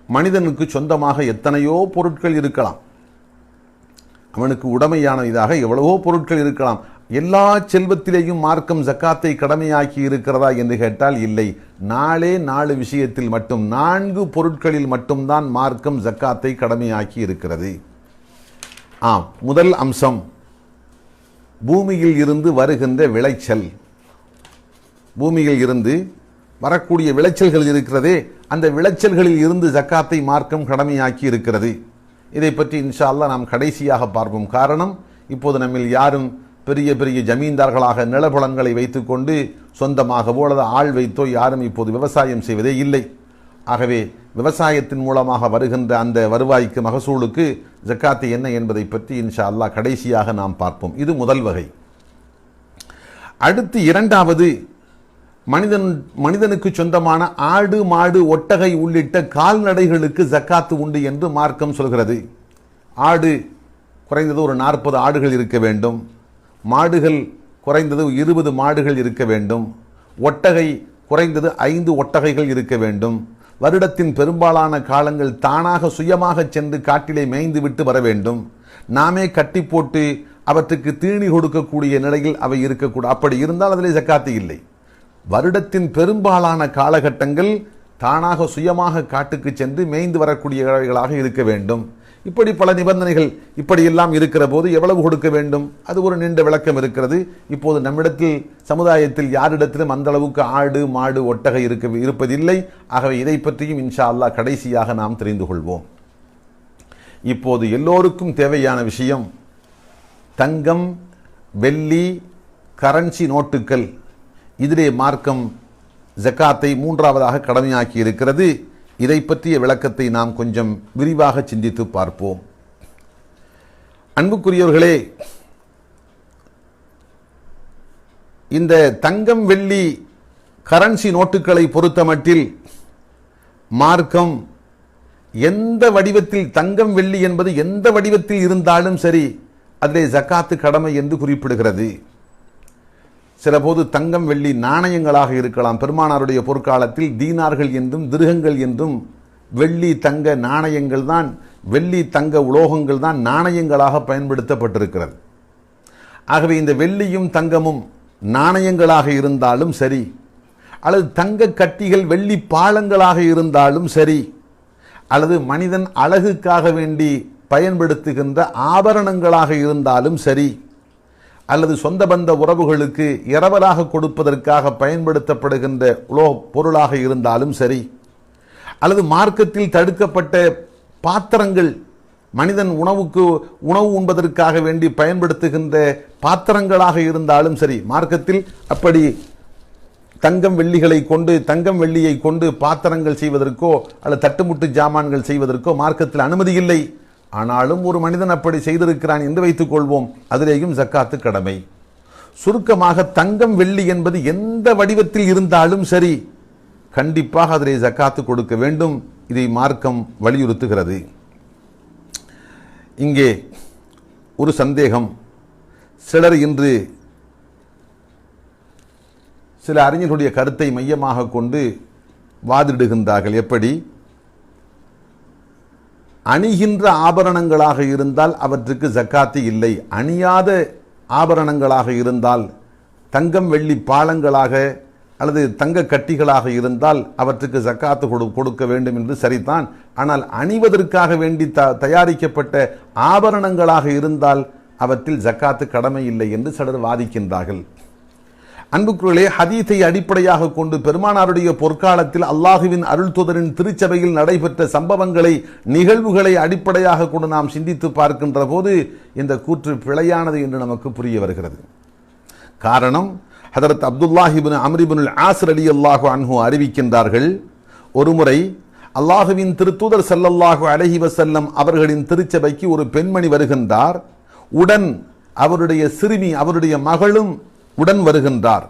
மனிதனுக்கு சொந்தமாக எத்தனையோ பொருட்கள் இருக்கலாம், அவனுக்கு உடைமையான இதாக எவ்வளவோ பொருட்கள் இருக்கலாம். எல்லா செல்வத்திலேயும் மார்க்கம் ஜக்காத்தை கடமையாக்கி இருக்கிறதா என்று கேட்டால் இல்லை. 4 விஷயத்தில் மட்டும் 4 பொருட்களில் மட்டும்தான் மார்க்கம் ஜக்காத்தை கடமையாக்கி இருக்கிறது. முதல் அம்சம் பூமியில் இருந்து வருகின்ற விளைச்சல். பூமியில் இருந்து வரக்கூடிய விளைச்சல்கள் இருக்கிறதே, அந்த விளைச்சல்களில் இருந்து ஜக்காத்தை மார்க்கம் கடமையாக்கி இருக்கிறது. இதை பற்றி இன்ஷா அல்லாஹ் நாம் கடைசியாக பார்ப்போம். காரணம், இப்போது நம்மில் யாரும் பெரிய பெரிய ஜமீன்தார்களாக நிலபுலன்களை வைத்துக்கொண்டு சொந்தமாகவோ அல்லது ஆள் வைத்தோ யாரும் இப்போது விவசாயம் செய்வதே இல்லை. ஆகவே விவசாயத்தின் மூலமாக வருகின்ற அந்த வருவாய்க்கு மகசூலுக்கு ஜக்காத்து என்ன என்பதை பற்றி இன்ஷா அல்லாஹ் கடைசியாக நாம் பார்ப்போம். இது முதல் வகை. அடுத்து இரண்டாவது, மனிதனுக்கு சொந்தமான ஆடு மாடு ஒட்டகை உள்ளிட்ட கால்நடைகளுக்கு ஜக்காத்து உண்டு என்று மார்க்கம் சொல்கிறது. ஆடு குறைந்தது ஒரு 40 ஆடுகள் இருக்க வேண்டும், மாடுகள் குறைந்தது 20 மாடுகள் இருக்க வேண்டும், ஒட்டகை குறைந்தது 5 ஒட்டகைகள் இருக்க வேண்டும். வருடத்தின் பெரும்பாலான காலங்கள் தானாக சுயமாக சென்று காட்டிலே மேய்ந்து விட்டு வர வேண்டும். நாமே கட்டி போட்டு அவற்றுக்கு தீனி கொடுக்கக்கூடிய நிலையில் அவை இருக்கக்கூடாது. அப்படி இருந்தால் அதிலே ஜக்காத்து இல்லை. வருடத்தின் பெரும்பாலான காலகட்டங்கள் தானாக சுயமாக காட்டுக்கு சென்று மேய்ந்து வரக்கூடியவைகளாக இருக்க வேண்டும். இப்படி பல நிபந்தனைகள் இப்படியெல்லாம் இருக்கிற போது எவ்வளவு கொடுக்க வேண்டும், அது ஒரு நீண்ட விளக்கம் இருக்கிறது. இப்போது நம்மிடத்தில் சமுதாயத்தில் யாரிடத்திலும் அந்த அளவுக்கு ஆடு மாடு ஒட்டகை இருப்பதில்லை. ஆகவே இதை பற்றியும் இன்ஷா அல்லாஹ் கடைசியாக நாம் தெரிந்து கொள்வோம். இப்போது எல்லோருக்கும் தேவையான விஷயம், தங்கம் வெள்ளி கரன்சி நோட்டுகள், இதிலே மார்க்கம் ஜக்காத்தை 3ஆவதாக கடமையாக்கி இருக்கிறது. இதை பற்றிய விளக்கத்தை நாம் கொஞ்சம் விரிவாக சிந்தித்து பார்ப்போம். அன்புக்குரியவர்களே, இந்த தங்கம் வெள்ளி கரன்சி நோட்டுகளை பொறுத்தமட்டில் மார்க்கம் எந்த வடிவத்தில், தங்கம் வெள்ளி என்பது எந்த வடிவத்தில் இருந்தாலும் சரி அதிலே ஜக்காத்து கடமை என்று குறிப்பிடுகிறது. சில போது தங்கம் வெள்ளி நாணயங்களாக இருக்கலாம். பெருமானாருடைய பொற்காலத்தில் தீனார்கள் என்றும் திருகங்கள் என்றும் வெள்ளி தங்க நாணயங்கள் தான், வெள்ளி தங்க உலோகங்கள் தான் நாணயங்களாக பயன்படுத்தப்பட்டிருக்கிறது. ஆகவே இந்த வெள்ளியும் தங்கமும் நாணயங்களாக இருந்தாலும் சரி, அல்லது தங்க கட்டிகள் வெள்ளி பாலங்களாக இருந்தாலும் சரி, அல்லது மனிதன் அழகுக்காக வேண்டி பயன்படுத்துகின்ற ஆபரணங்களாக இருந்தாலும் சரி, அல்லது சொந்த பந்த உறவுகளுக்கு இரவலாக கொடுப்பதற்காக பயன்படுத்தப்படுகின்ற பொருளாக இருந்தாலும் சரி, அல்லது மார்க்கத்தில் தடுக்கப்பட்ட பாத்திரங்கள், மனிதன் உணவு உண்பதற்காக வேண்டி பயன்படுத்துகின்ற பாத்திரங்களாக இருந்தாலும் சரி, மார்க்கத்தில் அப்படி தங்கம் வெள்ளியை கொண்டு பாத்திரங்கள் செய்வதற்கோ அல்லது தட்டுமுட்டு ஜாமான்கள் செய்வதற்கோ மார்க்கத்தில் அனுமதி இல்லை. ஆனாலும் ஒரு மனிதன் அப்படி செய்திருக்கிறான் என்று வைத்துக் கொள்வோம், அதிலேயும் ஜக்காத்து கடமை. சுருக்கமாக தங்கம் வெள்ளி என்பது எந்த வடிவத்தில் இருந்தாலும் சரி கண்டிப்பாக அதிலே ஜக்காத்து கொடுக்க வேண்டும். இதை மார்க்கம் வலியுறுத்துகிறது. இங்கே ஒரு சந்தேகம், சிலர் இன்று சில அறிஞர்களுடைய கருத்தை மையமாக கொண்டு வாதிடுகின்றார்கள். எப்படி? அணிகின்ற ஆபரணங்களாக இருந்தால் அவற்றுக்கு ஜக்காத்து இல்லை, அணியாத ஆபரணங்களாக இருந்தால், தங்கம் வெள்ளி பாலங்களாக அல்லது தங்க கட்டிகளாக இருந்தால் அவற்றுக்கு ஜக்காத்து கொடுக்க வேண்டும் என்று சரிதான். ஆனால் அணிவதற்காக வேண்டி தயாரிக்கப்பட்ட ஆபரணங்களாக இருந்தால் அவற்றில் ஜக்காத்து கடமை இல்லை என்று சிலர் வாதிக்கின்றார்கள். அன்புக்குள்ளே, ஹதீஸை அடிப்படையாக கொண்டு பெருமானாருடைய பொற்காலத்தில் அல்லாஹுவின் அருள் தூதரின் திருச்சபையில் நடைபெற்ற சம்பவங்களை, நிகழ்வுகளை அடிப்படையாக கொண்டு நாம் சிந்தித்து பார்க்கின்ற போது இந்த கூற்று பிழையானது என்று நமக்கு புரிய வருகிறது. காரணம், ஹதரத் அப்துல்லாஹ் இப்னு அம்ர் இப்னு ஆஸ் ரலியல்லாஹு அன்ஹு அறிவிக்கின்றார்கள், ஒருமுறை அல்லாஹுவின் திருத்தூதர் ஸல்லல்லாஹு அலைஹி வஸல்லம் அவர்களின் திருச்சபைக்கு ஒரு பெண்மணி வருகின்றார். உடன் அவருடைய சிறுமி, அவருடைய மகளும் உடன் வருகின்றார்.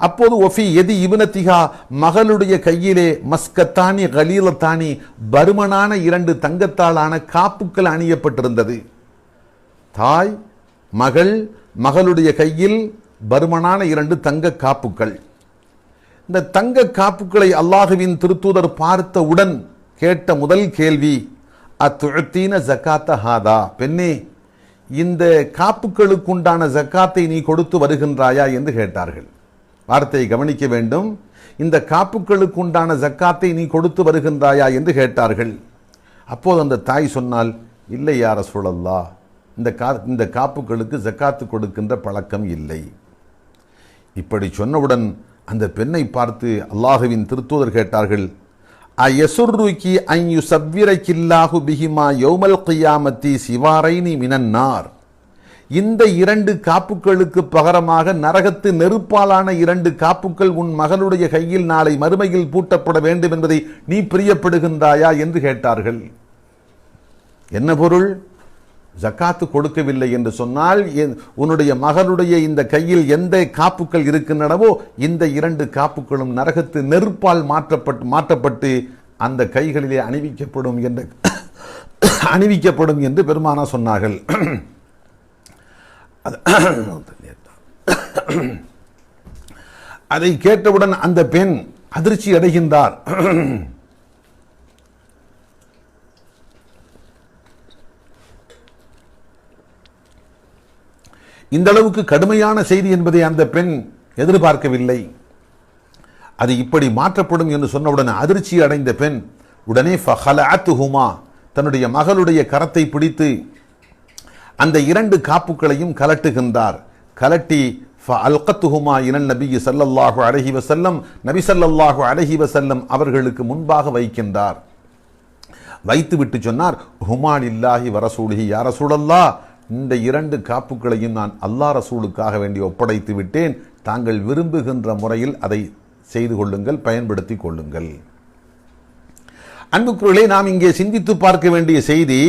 அப்போது ஒஃபி எதி இப்னத்திஹா, மகளுடைய கையிலே மஸ்கத்தானி கலீலத்தானி, பருமனான 2 தங்கத்தாலான காப்புக்கள் அணியப்பட்டிருந்தது. தாய், மகள், மகளுடைய கையில் பருமனான 2 தங்க காப்புக்கள். இந்த தங்க காப்புக்களை அல்லாஹுவின் திருத்தூதர் பார்த்தவுடன் கேட்ட முதல் கேள்வி, அத்துஅத்தீன ஜகாத்த ஹாதா, பெண்ணே, இந்த காப்புக்களுக்குண்டான ஜக்காத்தை நீ கொடுத்து வருகின்றாயா என்று கேட்டார்கள். வார்த்தையை கவனிக்க வேண்டும். இந்த காப்புக்களுக்குண்டான ஜக்காத்தை நீ கொடுத்து வருகின்றாயா என்று கேட்டார்கள். அப்போது அந்த தாய் சொன்னால், இல்லை யா ரசூலல்லாஹ், இந்த காப்புக்களுக்கு ஜக்காத்து கொடுக்கின்ற பழக்கம் இல்லை. இப்படி சொன்னவுடன் அந்த பெண்ணை பார்த்து அல்லாஹுவின் திருத்தூதர் கேட்டார்கள், அயசுர்ருகி அன் யுஸவ்விரகில்லாஹு பிஹிமா யௌமல் கியாமத்தி சிவாரைனி மினன் நார், இந்த 2 காப்புக்களுக்கு பகரமாக நரகத்து நெருப்பாலான 2 காப்புக்கள் உன் மகளுடைய கையில் நாளை மறுமையில் பூட்டப்பட வேண்டும் என்பதை நீ பிரியப்படுகின்றாயா என்று கேட்டார்கள். என்ன பொருள்? ஜக்காத்து கொடுக்கவில்லை என்று சொன்னால் உன்னுடைய மகளுடைய இந்த கையில் எந்த காப்புக்கள் இருக்கின்றனவோ இந்த 2 காப்புக்களும் நரகத்து நெருப்பால் மாற்றப்பட்டு அந்த கைகளிலே அணிவிக்கப்படும் என்று பெருமானா சொன்னார்கள். அதை கேட்டவுடன் அந்த பெண் அதிர்ச்சி அடைகின்றார். இந்த அளவுக்கு கடுமையான செய்தி என்பதை அந்த பெண் எதிர்பார்க்கவில்லை. அது இப்படி மாற்றப்படும் என்று சொன்னவுடன் அதிர்ச்சி அடைந்த பெண் உடனே ஃபஹலஅத்துஹுமா, தன்னுடைய மகளுடைய கரத்தை பிடித்து அந்த 2 காப்புக்களையும் கலட்டுகின்றார். கலட்டி ஃபஅல்கத்துஹுமா இலன் நபி ஸல்லல்லாஹு அலைஹி வஸல்லம், நபி ஸல்லல்லாஹு அலைஹி வஸல்லம் அவர்களுக்கு முன்பாக வைக்கின்றார். வைத்துவிட்டு சொன்னார், ஹுமா லில்லாஹி வ ரசூலிஹி, யா ரசூலல்லாஹ், இந்த 2 காப்புக்களையும் நான் அல்லாஹ் ரசூலுக்காக வேண்டி ஒப்படைத்து விட்டேன். தாங்கள் விரும்புகின்ற முறையில் அதை செய்து கொள்ளுங்கள், பயன்படுத்தி கொள்ளுங்கள். அன்புக்குரியவர்களே, நாம் இங்கே சிந்தித்து பார்க்க வேண்டிய செய்தி,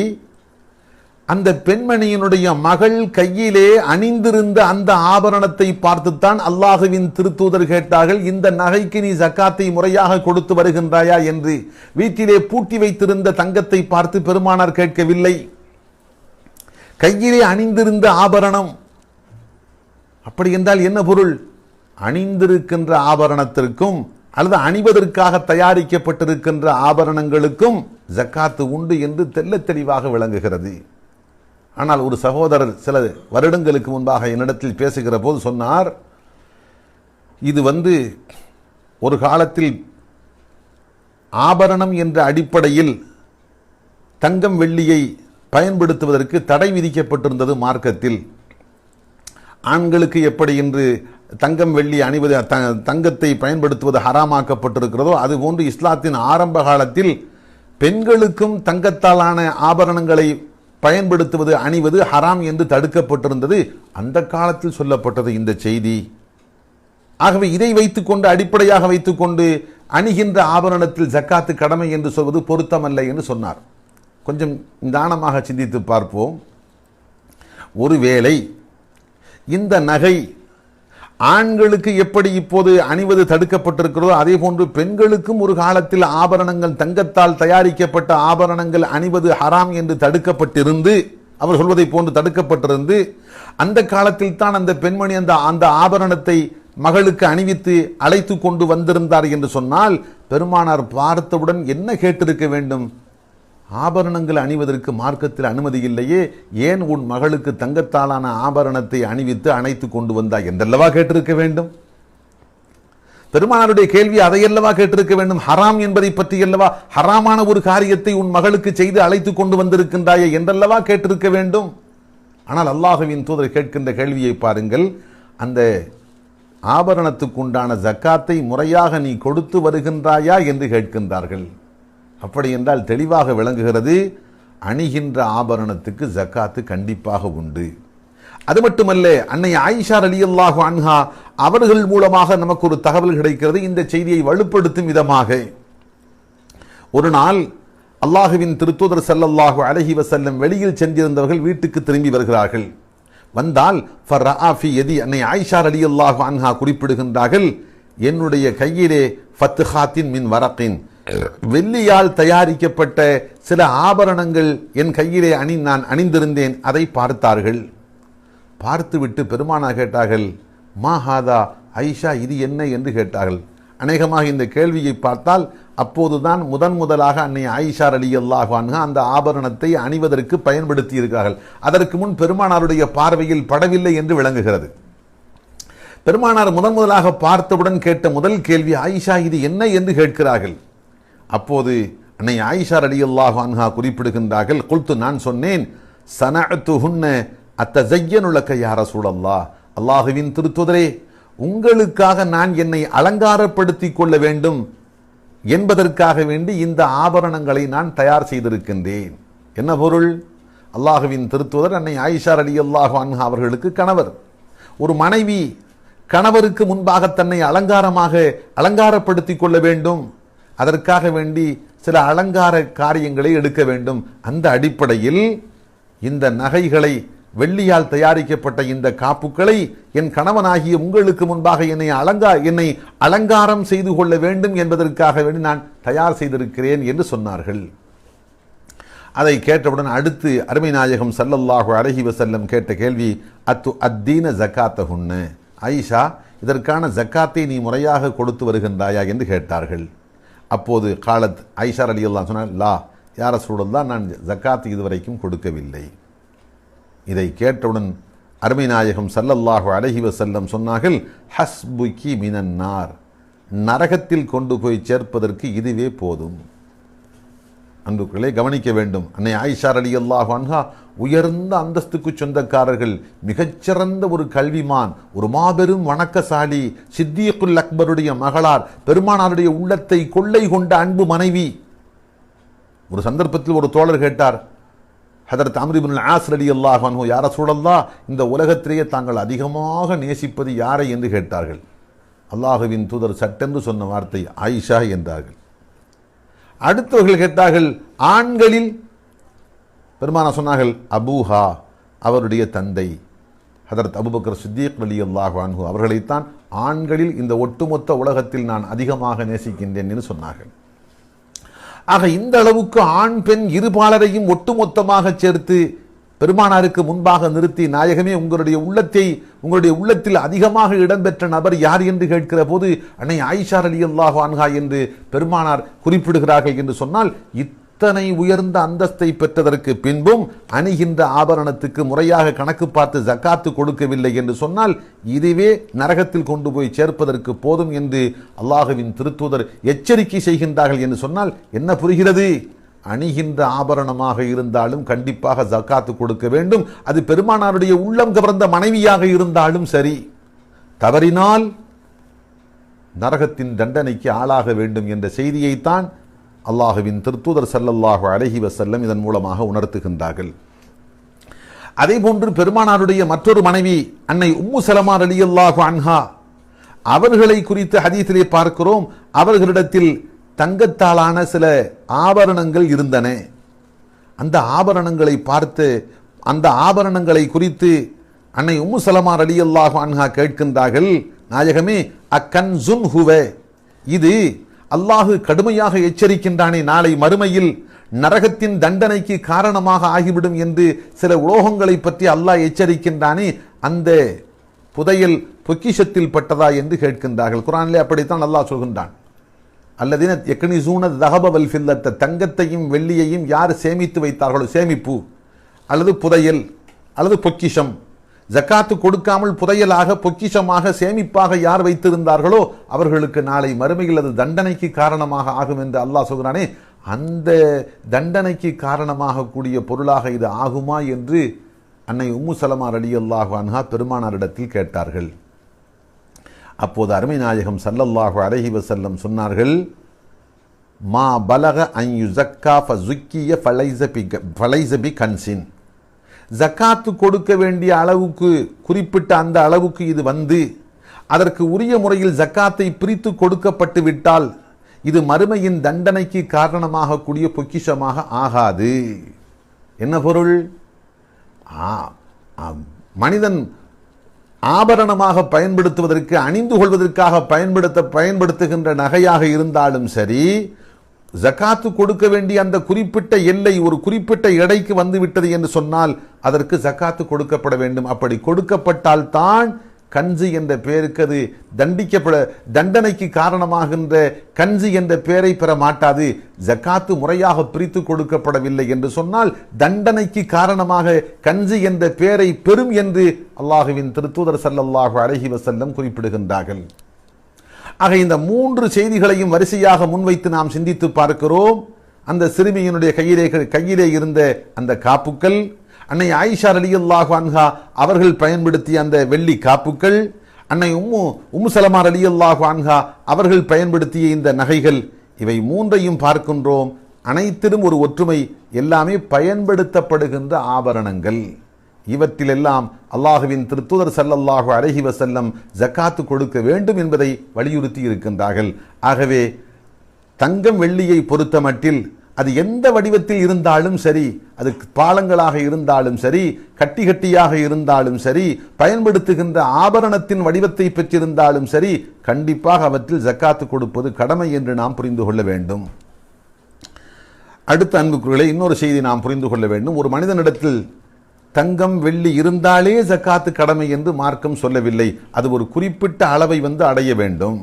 அந்த பெண்மணியினுடைய மகள் கையிலே அணிந்திருந்த அந்த ஆபரணத்தை பார்த்துத்தான் அல்லாஹுவின் திருத்தூதர் கேட்டார்கள், இந்த நகைக்கு நீ ஜக்காத்தை முறையாக கொடுத்து வருகின்றாயா என்று. வீட்டிலே பூட்டி வைத்திருந்த தங்கத்தை பார்த்து பெருமானார் கேட்கவில்லை, கையிலே அணிந்திருந்த ஆபரணம். அப்படி என்றால் என்ன பொருள்? அணிந்திருக்கின்ற ஆபரணத்திற்கும் அல்லது அணிவதற்காக தயாரிக்கப்பட்டிருக்கின்ற ஆபரணங்களுக்கும் ஜக்காத்து உண்டு என்று தெள்ளத் தெளிவாக விளங்குகிறது. ஆனால் ஒரு சகோதரர் சில வருடங்களுக்கு முன்பாக என்னிடத்தில் பேசுகிற போது சொன்னார், இது ஒரு காலத்தில் ஆபரணம் என்ற அடிப்படையில் தங்கம் வெள்ளியை பயன்படுத்துவதற்கு தடை விதிக்கப்பட்டிருந்தது மார்க்கத்தில். ஆண்களுக்கு எப்படி இன்று தங்கம் வெள்ளி அணிவது, தங்கத்தை பயன்படுத்துவது ஹராமாக்கப்பட்டிருக்கிறதோ அதுபோன்று இஸ்லாத்தின் ஆரம்ப காலத்தில் பெண்களுக்கும் தங்கத்தாலான ஆபரணங்களை பயன்படுத்துவது, அணிவது ஹராம் என்று தடுக்கப்பட்டிருந்தது. அந்த காலத்தில் சொல்லப்பட்டது இந்த செய்தி. ஆகவே இதை வைத்துக்கொண்டு, அடிப்படையாக வைத்துக்கொண்டு அணிகின்ற ஆபரணத்தில் ஜக்காத்து கடமை என்று சொல்வது பொருத்தமல்ல என்று சொன்னார். கொஞ்சம் நிதானமாக சிந்தித்து பார்ப்போம். ஒருவேளை இந்த நகை ஆண்களுக்கு எப்படி இப்போது அணிவது தடுக்கப்பட்டிருக்கிறதோ அதே போன்று பெண்களுக்கும் ஒரு காலத்தில் ஆபரணங்கள், தங்கத்தால் தயாரிக்கப்பட்ட ஆபரணங்கள் அணிவது ஹராம் என்று தடுக்கப்பட்டிருந்து, அவர் சொல்வதை போன்று தடுக்கப்பட்டிருந்து, அந்த காலத்தில் தான் அந்த பெண்மணி அந்த ஆபரணத்தை மகளுக்கு அணிவித்து அழைத்து கொண்டு வந்திருந்தார் என்று சொன்னால் பெருமானார் பார்த்தவுடன் என்ன கேட்டிருக்க வேண்டும்? ஆபரணங்கள் அணிவதற்கு மார்க்கத்தில் அனுமதி இல்லையே, ஏன் உன் மகளுக்கு தங்கத்தாலான ஆபரணத்தை அணிவித்து அணைத்து கொண்டு வந்தாய் என்றல்லவா கேட்டிருக்க வேண்டும்? பெருமானாருடைய கேள்வி அதையல்லவா கேட்டிருக்க வேண்டும்? ஹராம் என்பதை பற்றி அல்லவா, ஹராமான ஒரு காரியத்தை உன் மகளுக்கு செய்து அழைத்து கொண்டு வந்திருக்கின்றாயே என்றல்லவா கேட்டிருக்க வேண்டும்? ஆனால் அல்லாஹ்வின் தூதர் கேட்கின்ற கேள்வியை பாருங்கள். அந்த ஆபரணத்துக்குண்டான ஜக்காத்தை முறையாக நீ கொடுத்து வருகின்றாயா என்று கேட்கின்றார்கள். அப்படி என்றால் தெளிவாக விளங்குகிறது, அணிகின்ற ஆபரணத்துக்கு ஜக்காத்து கண்டிப்பாக உண்டு. அது மட்டுமல்ல, அன்னை ஆயிஷா ரலியல்லாஹு அன்ஹா அவர்கள் மூலமாக நமக்கு ஒரு தகவல் கிடைக்கிறது. இந்த செய்தியை வலுப்படுத்தும் விதமாக ஒரு நாள் அல்லாஹுவின் திருத்தூதர் ஸல்லல்லாஹு அலைஹி வஸல்லம் வெளியில் சென்றிருந்தவர்கள் வீட்டுக்கு திரும்பி வருகிறார்கள். வந்தால் ஃபர்ரஆ ஃபி யதி, அன்னை ஆயிஷா ரலியல்லாஹு அன்ஹா குறிப்பிடுகின்றார்கள், என்னுடைய கையிலே ஃபத்ஹாத்தின் மின் வரக்கின், வெள்ளியால் தயாரிக்கப்பட்ட சில ஆபரணங்கள் என் கையிலே நான் அணிந்திருந்தேன். அதை பார்த்தார்கள். பார்த்துவிட்டு பெருமானா கேட்டார்கள், மா ஹாதா ஐஷா, இது என்ன என்று கேட்டார்கள். அநேகமாக இந்த கேள்வியை பார்த்தால் அப்போதுதான் முதலாக அன்னை ஆயிஷா ரலியல்லாஹு அன்ஹா அந்த ஆபரணத்தை அணிவதற்கு பயன்படுத்தி இருக்கிறார்கள். அதற்கு முன் பெருமானாருடைய பார்வையில் படவில்லை என்று விளங்குகிறது. பெருமானார் முதலாக பார்த்தவுடன் கேட்ட முதல் கேள்வி, ஆயிஷா இது என்ன என்று கேட்கிறார்கள். அப்போது அன்னை ஆயிஷா ரலியல்லாஹு அன்ஹா குறிப்பிடுகின்றார்கள், குல்து, நான் சொன்னேன், சனஅத்துஹுன்ன அத்தஸய்யனுலக யா ரசூலல்லாஹ், அல்லாஹுவின் திருத்துதரே, உங்களுக்காக நான் என்னை அலங்காரப்படுத்திக் கொள்ள வேண்டும் என்பதற்காக வேண்டி இந்த ஆபரணங்களை நான் தயார் செய்திருக்கின்றேன். என்ன பொருள்? அல்லாஹுவின் திருத்துதர் அன்னை ஆயிஷா ரலியல்லாஹு அன்ஹா அவர்களுக்கு கணவர். ஒரு மனைவி கணவருக்கு முன்பாக தன்னை அலங்காரப்படுத்திக் கொள்ள வேண்டும், அதற்காக வேண்டி சில அலங்கார காரியங்களை எடுக்க வேண்டும். அந்த அடிப்படையில் இந்த நகைகளை, வெள்ளியால் தயாரிக்கப்பட்ட இந்த காப்புக்களை என் கணவனாகிய உங்களுக்கு முன்பாக என்னை அலங்காரம் செய்து கொள்ள வேண்டும் என்பதற்காக வேண்டி நான் தயார் செய்திருக்கிறேன் என்று சொன்னார்கள். அதை கேட்டவுடன் அடுத்து அருமை நாயகம் ஸல்லல்லாஹு அலைஹி வஸல்லம் கேட்ட கேள்வி, அத்தீன ஜக்காத்தஹுன்ன, ஆயிஷா இதற்கான ஜக்காத்தை நீ முறையாக கொடுத்து வருகின்றாயா என்று கேட்டார்கள். அப்போது காலத் ஆயிஷா ரலியல்லாஹு அன்ஹா சொன்னார், லா யா ரசூலல்லாஹ், நான் ஜக்காத் இதுவரைக்கும் கொடுக்கவில்லை. இதை கேட்டவுடன் அருமை நாயகம் ஸல்லல்லாஹு அலைஹி வஸல்லம் சொன்னார்கள், ஹஸ்புகி மினன் நார், நரகத்தில் கொண்டு போய் சேர்ப்பதற்கு இதுவே போதும். அன்புக்களே கவனிக்க வேண்டும், அன்னை ஆயிஷா ரலியல்லாஹு அன்ஹா உயர்ந்த அந்தஸ்துக்கு சொந்தக்காரர்கள், மிகச்சிறந்த ஒரு கல்விமான், ஒரு மாபெரும் வணக்கசாலி, சித்தியக்குல் அக்பருடைய மகளார், பெருமானாருடைய உள்ளத்தை கொள்ளை கொண்ட அன்பு மனைவி. ஒரு சந்தர்ப்பத்தில் ஒரு தோழர் கேட்டார், ஹதரத் அம்ர் இப்னுல் ஆஸ் ரலியல்லாஹு அன்ஹு, யா ரசூலல்லாஹ், இந்த உலகத்திலேயே தாங்கள் அதிகமாக நேசிப்பது யாரை என்று கேட்டார்கள். அல்லாஹுவின் தூதர் சட்டென்று சொன்ன வார்த்தை ஆயிஷா என்றார்கள். அடுத்தவர்கள் கேட்டார்கள், ஆண்களில்? பெருமானா சொன்னார்கள், அபூஹா, அவருடைய தந்தை ஹதரத் அபூபக்கர் சித்திக் ரலியல்லாஹு அன்ஹு அவர்களைத்தான் ஆண்களில் இந்த ஒட்டுமொத்த உலகத்தில் நான் அதிகமாக நேசிக்கின்றேன் என்று சொன்னார்கள். ஆக இந்த அளவுக்கு ஆண் பெண் இருபாலரையும் ஒட்டுமொத்தமாக சேர்த்து பெருமானாருக்கு முன்பாக நிறுத்தி, நாயகமே உங்களுடைய உள்ளத்தில் அதிகமாக இடம்பெற்ற நபர் யார் என்று கேட்கிற போது அன்னை ஆயிஷா ரலியல்லாஹு அன்ஹா என்று பெருமானார் குறிப்பிடுகிறார்கள் என்று சொன்னால், இத்தனை உயர்ந்த அந்தஸ்தை பெற்றதற்கு பின்பும் அணிகின்ற ஆபரணத்துக்கு முறையாக கணக்கு பார்த்து ஜக்காத்து கொடுக்கவில்லை என்று சொன்னால், இதுவே நரகத்தில் கொண்டு போய் சேர்ப்பதற்கு போதும் என்று அல்லாஹுவின் திருத்தூதர் எச்சரிக்கை செய்கின்றார்கள் என்று சொன்னால் என்ன புரிகிறது? அணிகின்ற ஆபரணமாக இருந்தாலும் கண்டிப்பாக ஜக்காத்து கொடுக்க வேண்டும். அது பெருமானாருடைய உள்ளம் கவர்ந்த மனைவியாக இருந்தாலும் சரி, தவறினால் நரகத்தின் தண்டனைக்கு ஆளாக வேண்டும் என்ற செய்தியைத்தான் அல்லாஹுவின் திருத்தூதர் ஸல்லல்லாஹு அலைஹி வஸல்லம் இதன் மூலமாக உணர்த்துகின்றார்கள். அதே போன்று பெருமானாருடைய மற்றொரு மனைவி அன்னை உம்மு சலமா ரலியல்லாஹு அன்ஹா அவர்களை குறித்து ஹதீஸிலே பார்க்கிறோம். அவர்களிடத்தில் தங்கத்தாலான சில ஆபரணங்கள் இருந்தன. அந்த ஆபரணங்களை பார்த்து, அந்த ஆபரணங்களை குறித்து அன்னை உம்மு சலமா ரலியல்லாஹு அன்ஹா கேட்கின்றார்கள், நாயகமே, அக்கன்சுன் ஹுவ, இது அல்லாஹு கடுமையாக எச்சரிக்கின்றானே, நாளை மறுமையில் நரகத்தின் தண்டனைக்கு காரணமாக ஆகிவிடும் என்று சில உலோகங்களை பற்றி அல்லாஹ் எச்சரிக்கின்றானே, அந்த புதையல் பொக்கிஷத்தில் பட்டதா என்று கேட்கின்றார்கள். குர்ஆனிலே அப்படித்தான் அல்லாஹ் சொல்கின்றான். அல்லதீன யக்னிஸூன தஹப வல் ஃபில்லத்த, தங்கத்தையும் வெள்ளியையும் யார் சேமித்து வைத்தார்களோ, சேமிப்பு அல்லது புதையல் அல்லது பொக்கிஷம், ஜக்காத்து கொடுக்காமல் புதையலாக பொக்கிஷமாக சேமிப்பாக யார் வைத்திருந்தார்களோ அவர்களுக்கு நாளை மறுமையில் அது தண்டனைக்கு காரணமாக ஆகும் என்று அல்லாஹ் சொல்கிறானே, அந்த தண்டனைக்கு காரணமாக கூடிய பொருளாக இது ஆகுமா என்று அன்னை உம்மு சலமா ரலியல்லாஹு அன்ஹா பெருமானாரிடத்தில் கேட்டார்கள். அப்போது அருமை நாயகம் ஸல்லல்லாஹு அலைஹி வஸல்லம் சொன்னார்கள், மா பலக அன் யுஸக்கா ஃபஸுக்கிய ஃபலைஸ பி கன்சின். ஜக்காத்து கொடுக்க வேண்டிய அளவுக்கு, குறிப்பிட்ட அந்த அளவுக்கு இது வந்து அதற்கு உரிய முறையில் ஜக்காத்தை பிரித்து கொடுக்கப்பட்டு விட்டால் இது மறுமையின் தண்டனைக்கு காரணமாக கூடிய பொக்கிஷமாக ஆகாது. என்ன பொருள்? மனிதன் ஆபரணமாக பயன்படுத்துவதற்கு, அணிந்து கொள்வதற்காக பயன்படுத்துகின்ற நகையாக இருந்தாலும் சரி, ஜக்காத்து கொடுக்க வேண்டிய அந்த குறிப்பிட்ட எல்லை ஒரு குறிப்பிட்ட எடைக்கு வந்து விட்டது என்று சொன்னால் அதற்கு ஜக்காத்து கொடுக்கப்பட வேண்டும். அப்படி கொடுக்கப்பட்டால் தான் கன்சு என்ற பெயருக்கு அது தண்டனைக்கு காரணமாகின்ற கன்சு என்ற பெயரை பெற மாட்டாது. ஜக்காத்து முறையாக பிரித்து கொடுக்கப்படவில்லை என்று சொன்னால் தண்டனைக்கு காரணமாக கன்சு என்ற பெயரை பெறும் என்று அல்லாஹுவின் திருத்தூதர் ஸல்லல்லாஹு அலைஹி வஸல்லம் குறிப்பிடுகின்றார்கள். ஆக இந்த 3 செய்திகளையும் வரிசையாக முன்வைத்து நாம் சிந்தித்து பார்க்கிறோம். அந்த சிறுமியினுடைய கையிலே இருந்த அந்த காப்புக்கள், அன்னை ஆயிஷா ரலியல்லாஹு அன்ஹா அவர்கள் பயன்படுத்திய அந்த வெள்ளி காப்புக்கள், அன்னை உம்மு சலமா ரலியல்லாஹு அன்ஹா அவர்கள் பயன்படுத்திய இந்த நகைகள், இவை 3ஐயும் பார்க்கின்றோம். அனைத்திலும் ஒரு ஒற்றுமை, எல்லாமே பயன்படுத்தப்படுகின்ற ஆபரணங்கள். இவற்றிலெல்லாம் அல்லாஹுவின் திருத்தூதர் ஸல்லல்லாஹு அலைஹி வஸல்லம் ஜக்காத்து கொடுக்க வேண்டும் என்பதை வலியுறுத்தி இருக்கின்றார்கள். ஆகவே தங்கம் வெள்ளியை பொறுத்த மட்டில் அது எந்த வடிவத்தில் இருந்தாலும் சரி, அது பாலங்களாக இருந்தாலும் சரி, கட்டி கட்டியாக இருந்தாலும் சரி, பயன்படுத்துகின்ற ஆபரணத்தின் வடிவத்தை பெற்றிருந்தாலும் சரி, கண்டிப்பாக அவற்றில் ஜக்காத்து கொடுப்பது கடமை என்று நாம் புரிந்து கொள்ள வேண்டும். அடுத்த அன்புக்குள்ளே இன்னொரு செய்தி நாம் புரிந்து கொள்ள வேண்டும். ஒரு மனிதனிடத்தில் தங்கம் வெள்ளி இருந்தாலே ஜக்காத்து கடமை என்று மார்க்கம் சொல்லவில்லை. அது ஒரு குறிப்பிட்ட அளவை அடைய வேண்டும்.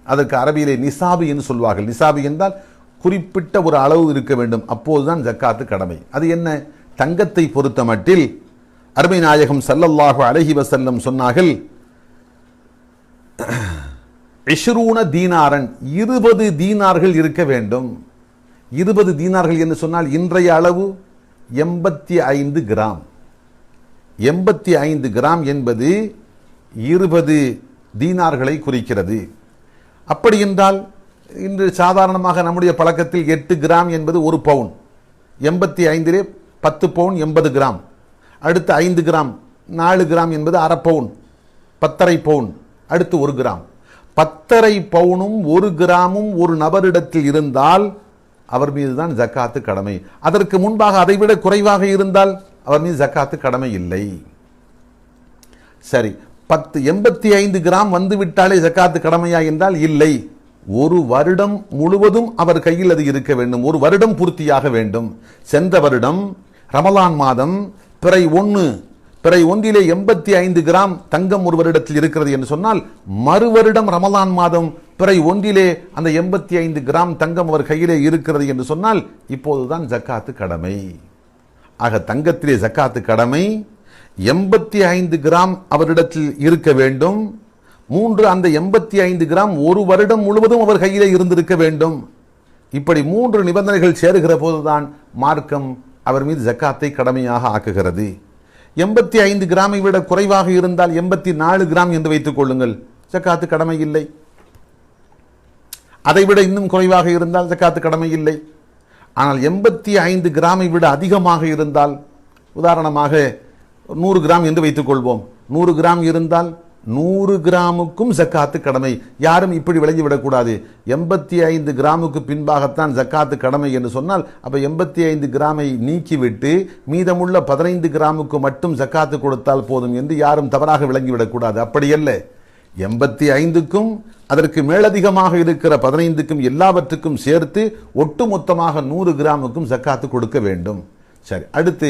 அதற்கு அரபியிலே நிசாபு என்று சொல்வார்கள். நிசாபு என்றால் குறிப்பிட்ட ஒரு அளவு இருக்க வேண்டும், அப்போதுதான் ஜக்காத்து கடமை. அது என்ன? தங்கத்தை பொறுத்த மட்டில் அருமை நாயகம் ஸல்லல்லாஹு அலைஹி வஸல்லம் சொன்னார்கள், 20 தீனாரன், 20 தீனார்கள் இருக்க வேண்டும். 20 தீனார்கள் என்று சொன்னால் இன்றைய அளவு 85 கிராம். 85 கிராம் என்பது 20 தீனார்களை குறிக்கிறது. அப்படி என்றால் இன்று சாதாரணமாக நம்முடைய பழக்கத்தில் 8 கிராம் என்பது 1 பவுன். 85 10 பவுன் 80 கிராம். அடுத்து 5 கிராம் 4 கிராம் என்பது அரை பவுன், 10.5 பவுன். அடுத்து 1 கிராம். 10.5 பவுனும் 1 கிராமும் ஒரு நபரிடத்தில் இருந்தால் அவர் மீது தான் ஜக்காத்து கடமை. அதற்கு முன்பாக அதைவிட குறைவாக இருந்தால் அவர் மீது ஜக்காத்து கடமை இல்லை. சரி, 85 கிராம் வந்துவிட்டாலே ஜக்காத்து கடமையா என்றால் இல்லை. ஒரு வருடம் முழுவதும் அவர் கையில் அது இருக்க வேண்டும். ஒரு வருடம் பூர்த்தியாக வேண்டும். சென்ற வருடம் ரமலான் மாதம் பிறை 1 85 கிராம் தங்கம் ஒரு வருடத்தில் இருக்கிறது என்று சொன்னால், மறு வருடம் ரமலான் மாதம் பிறை 1 அந்த 85 கிராம் தங்கம் அவர் கையிலே இருக்கிறது என்று சொன்னால் இப்போதுதான் ஜக்காத்து கடமை. ஆக தங்கத்திலே ஜக்காத்து கடமை. 85 கிராம் அவரிடத்தில் இருக்க வேண்டும். 3 அந்த 85 கிராம் ஒரு வருடம் முழுவதும் அவர் கையிலே இருந்திருக்க வேண்டும். இப்படி 3 நிபந்தனைகள் சேருகிற போதுதான் மார்க்கம் அவர் மீது ஜக்காத்தை கடமையாக ஆக்குகிறது. 85 கிராமை விட குறைவாக இருந்தால் 84 கிராம் என்று வைத்துக் கொள்ளுங்கள், ஜக்காத்து கடமை இல்லை. அதைவிட இன்னும் குறைவாக இருந்தால் ஜக்காத்து கடமை இல்லை. ஆனால் 85 கிராமை விட அதிகமாக இருந்தால், உதாரணமாக 100 கிராம் என்று வைத்துக் கொள்வோம், 100 கிராம் இருந்தால் 100 கிராமுக்கும் ஜக்காத்து கடமை. யாரும் இப்படி விளங்கிவிடக்கூடாது. 85 கிராமுக்கு பின்பாகத்தான் ஜக்காத்து கடமை என்று சொன்னால் அப்ப 85 கிராமை நீக்கிவிட்டு மீதமுள்ள 15 கிராமுக்கு மட்டும் ஜக்காத்து கொடுத்தால் போதும் என்று யாரும் தவறாக விளங்கிவிடக்கூடாது. அப்படியல்ல, 85க்கும் அதற்கு மேலதிகமாக இருக்கிற 15க்கும் எல்லாவற்றுக்கும் சேர்த்து ஒட்டுமொத்தமாக 100 கிராமுக்கும் ஜக்காத்து கொடுக்க வேண்டும். சரி, அடுத்து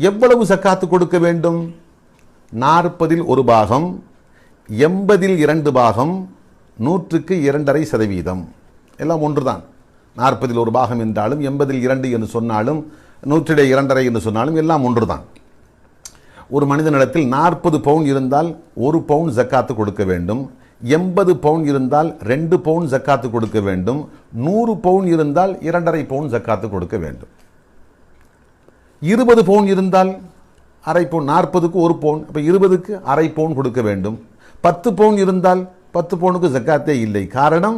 எவ்வளவு ஜக்காத்து கொடுக்க வேண்டும்? 40 1 பாகம், 80இல் 2 பாகம் 100க்கு 2.5%. எல்லாம் ஒன்றுதான். 40இல் 1 பாகம் என்றாலும் 80இல் 2 என்று சொன்னாலும் 100 2.5 என்று சொன்னாலும் எல்லாம் ஒன்றுதான். ஒரு மனிதனிடத்தில் 40 பவுன் இருந்தால் 1 பவுன் ஜக்காத்து கொடுக்க வேண்டும். 80 பவுன் இருந்தால் 2 பவுன் ஜக்காத்து கொடுக்க வேண்டும். 100 பவுன் இருந்தால் 2.5 பவுன் ஜக்காத்து கொடுக்க வேண்டும். 20 பவுன் இருந்தால் அரை பவுன், 40க்கு 1 பவுன், அப்போ 20க்கு அரை பவுன் கொடுக்க வேண்டும். 10 பவுன் இருந்தால் 10 பவுனுக்கு ஜக்காத்தே இல்லை. காரணம்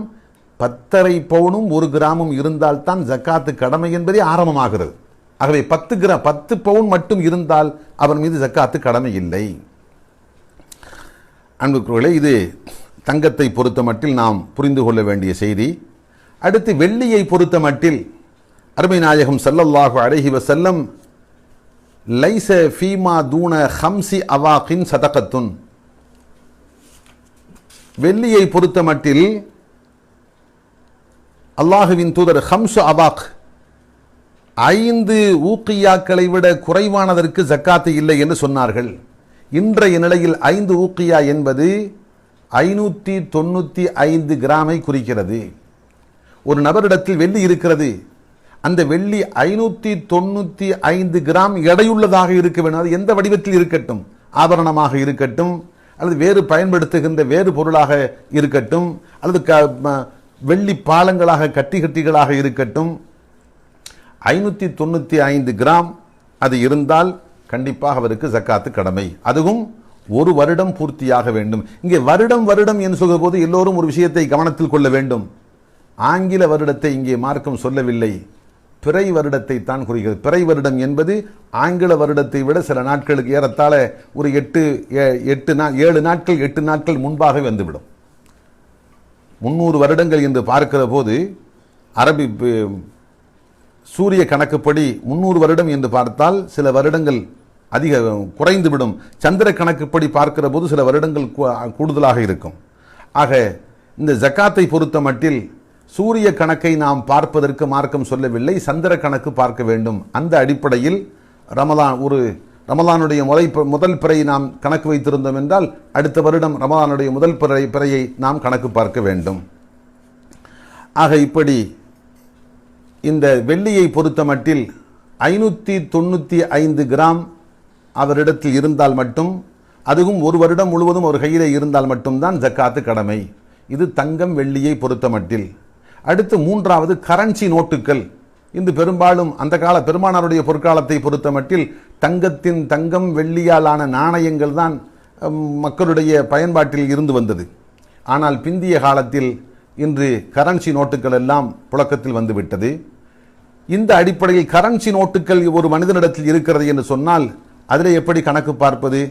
10.5 பவுனும் 1 கிராமும் இருந்தால் தான் ஜக்காத்து கடமை என்பதே ஆரம்பமாகிறது. ஆகவே 10 பவுன் மட்டும் இருந்தால் அவன் மீது ஜக்காத்து கடமை இல்லை. அன்புக்குரியவர்களே, இது தங்கத்தை பொறுத்த மட்டில் நாம் புரிந்து கொள்ள வேண்டிய செய்தி. அடுத்து வெள்ளியை பொறுத்த மட்டில் அருமை நாயகம் ஸல்லல்லாஹு அலைஹி வஸல்லம் லைஸ ஃபீமா தூன ஹம்சி அவாகின் சதகத்துன், வெள்ளியை பொறுத்த மட்டில் அல்லாஹுவின் தூதர் ஹம்சு அவாக் 5 ஊக்கியாக்களை விட குறைவானதற்கு ஜக்காத்து இல்லை என்று சொன்னார்கள். இன்றைய நிலையில் 5 ஊக்கியா என்பது 595 கிராமை குறிக்கிறது. ஒரு நபரிடத்தில் வெள்ளி இருக்கிறது, அந்த வெள்ளி 595 கிராம் எடையுள்ளதாக இருக்க வேண்டும். அது எந்த வடிவத்தில் இருக்கட்டும், ஆபரணமாக இருக்கட்டும், அல்லது வேறு பயன்படுத்துகின்ற வேறு பொருளாக இருக்கட்டும், அல்லது வெள்ளி பாலங்களாக கட்டிகளாக இருக்கட்டும், 595 கிராம் அது இருந்தால் கண்டிப்பாக அவருக்கு ஜக்காத்து கடமை. அதுவும் 1 வருடம் பூர்த்தியாக வேண்டும். இங்கே வருடம் என்று சொல்கிற போது எல்லோரும் ஒரு விஷயத்தை கவனத்தில் கொள்ள வேண்டும். ஆங்கில வருடத்தை இங்கே மார்க்கம் சொல்லவில்லை, பிறை வருடத்தை தான் குறிக்கிறது. பிறை வருடம் என்பது ஆங்கில வருடத்தை விட சில நாட்களுக்கு ஏறத்தாழ ஒரு 7 நாட்கள் 8 நாட்கள் முன்பாக வந்துவிடும். 300 வருடங்கள் என்று பார்க்கிற போது அரபி சூரிய கணக்குப்படி 300 வருடம் என்று பார்த்தால் சில வருடங்கள் அதிக குறைந்துவிடும். சந்திர கணக்குப்படி பார்க்கிற போது சில வருடங்கள் கூடுதலாக இருக்கும். ஆக இந்த ஜக்காத்தை பொறுத்த மட்டில் சூரிய கணக்கை நாம் பார்ப்பதற்கு மார்க்கம் சொல்லவில்லை, சந்திர கணக்கு பார்க்க வேண்டும். அந்த அடிப்படையில் ரமலானுடைய முதல் பிறையை நாம் கணக்கு வைத்திருந்தோம் என்றால் அடுத்த வருடம் ரமலானுடைய முதல் பிறையை நாம் கணக்கு பார்க்க வேண்டும். ஆக இப்படி இந்த வெள்ளியை பொறுத்த மட்டில் 595 கிராம் அவரிடத்தில் இருந்தால் மட்டும், அதுவும் 1 வருடம் முழுவதும் அவர் கையிலே இருந்தால் மட்டும்தான் ஜக்காத்து கடமை. இது தங்கம் வெள்ளியை பொறுத்த மட்டில். அடுத்து 3வது கரன்சி நோட்டுகள். இன்று பெரும்பாலும் அந்த கால பெருமானாருடைய பொற்காலத்தை பொறுத்த மட்டில் தங்கம் வெள்ளியாலான நாணயங்கள் தான் மக்களுடைய பயன்பாட்டில் இருந்து வந்தது. ஆனால் பிந்திய காலத்தில் இன்று கரன்சி நோட்டுகள் எல்லாம் புழக்கத்தில் வந்துவிட்டது. இந்த அடிப்படையில் கரன்சி நோட்டுகள் ஒரு மனிதனிடத்தில் இருக்கிறது என்று சொன்னால் அதில் எப்படி கணக்கு பார்ப்பது?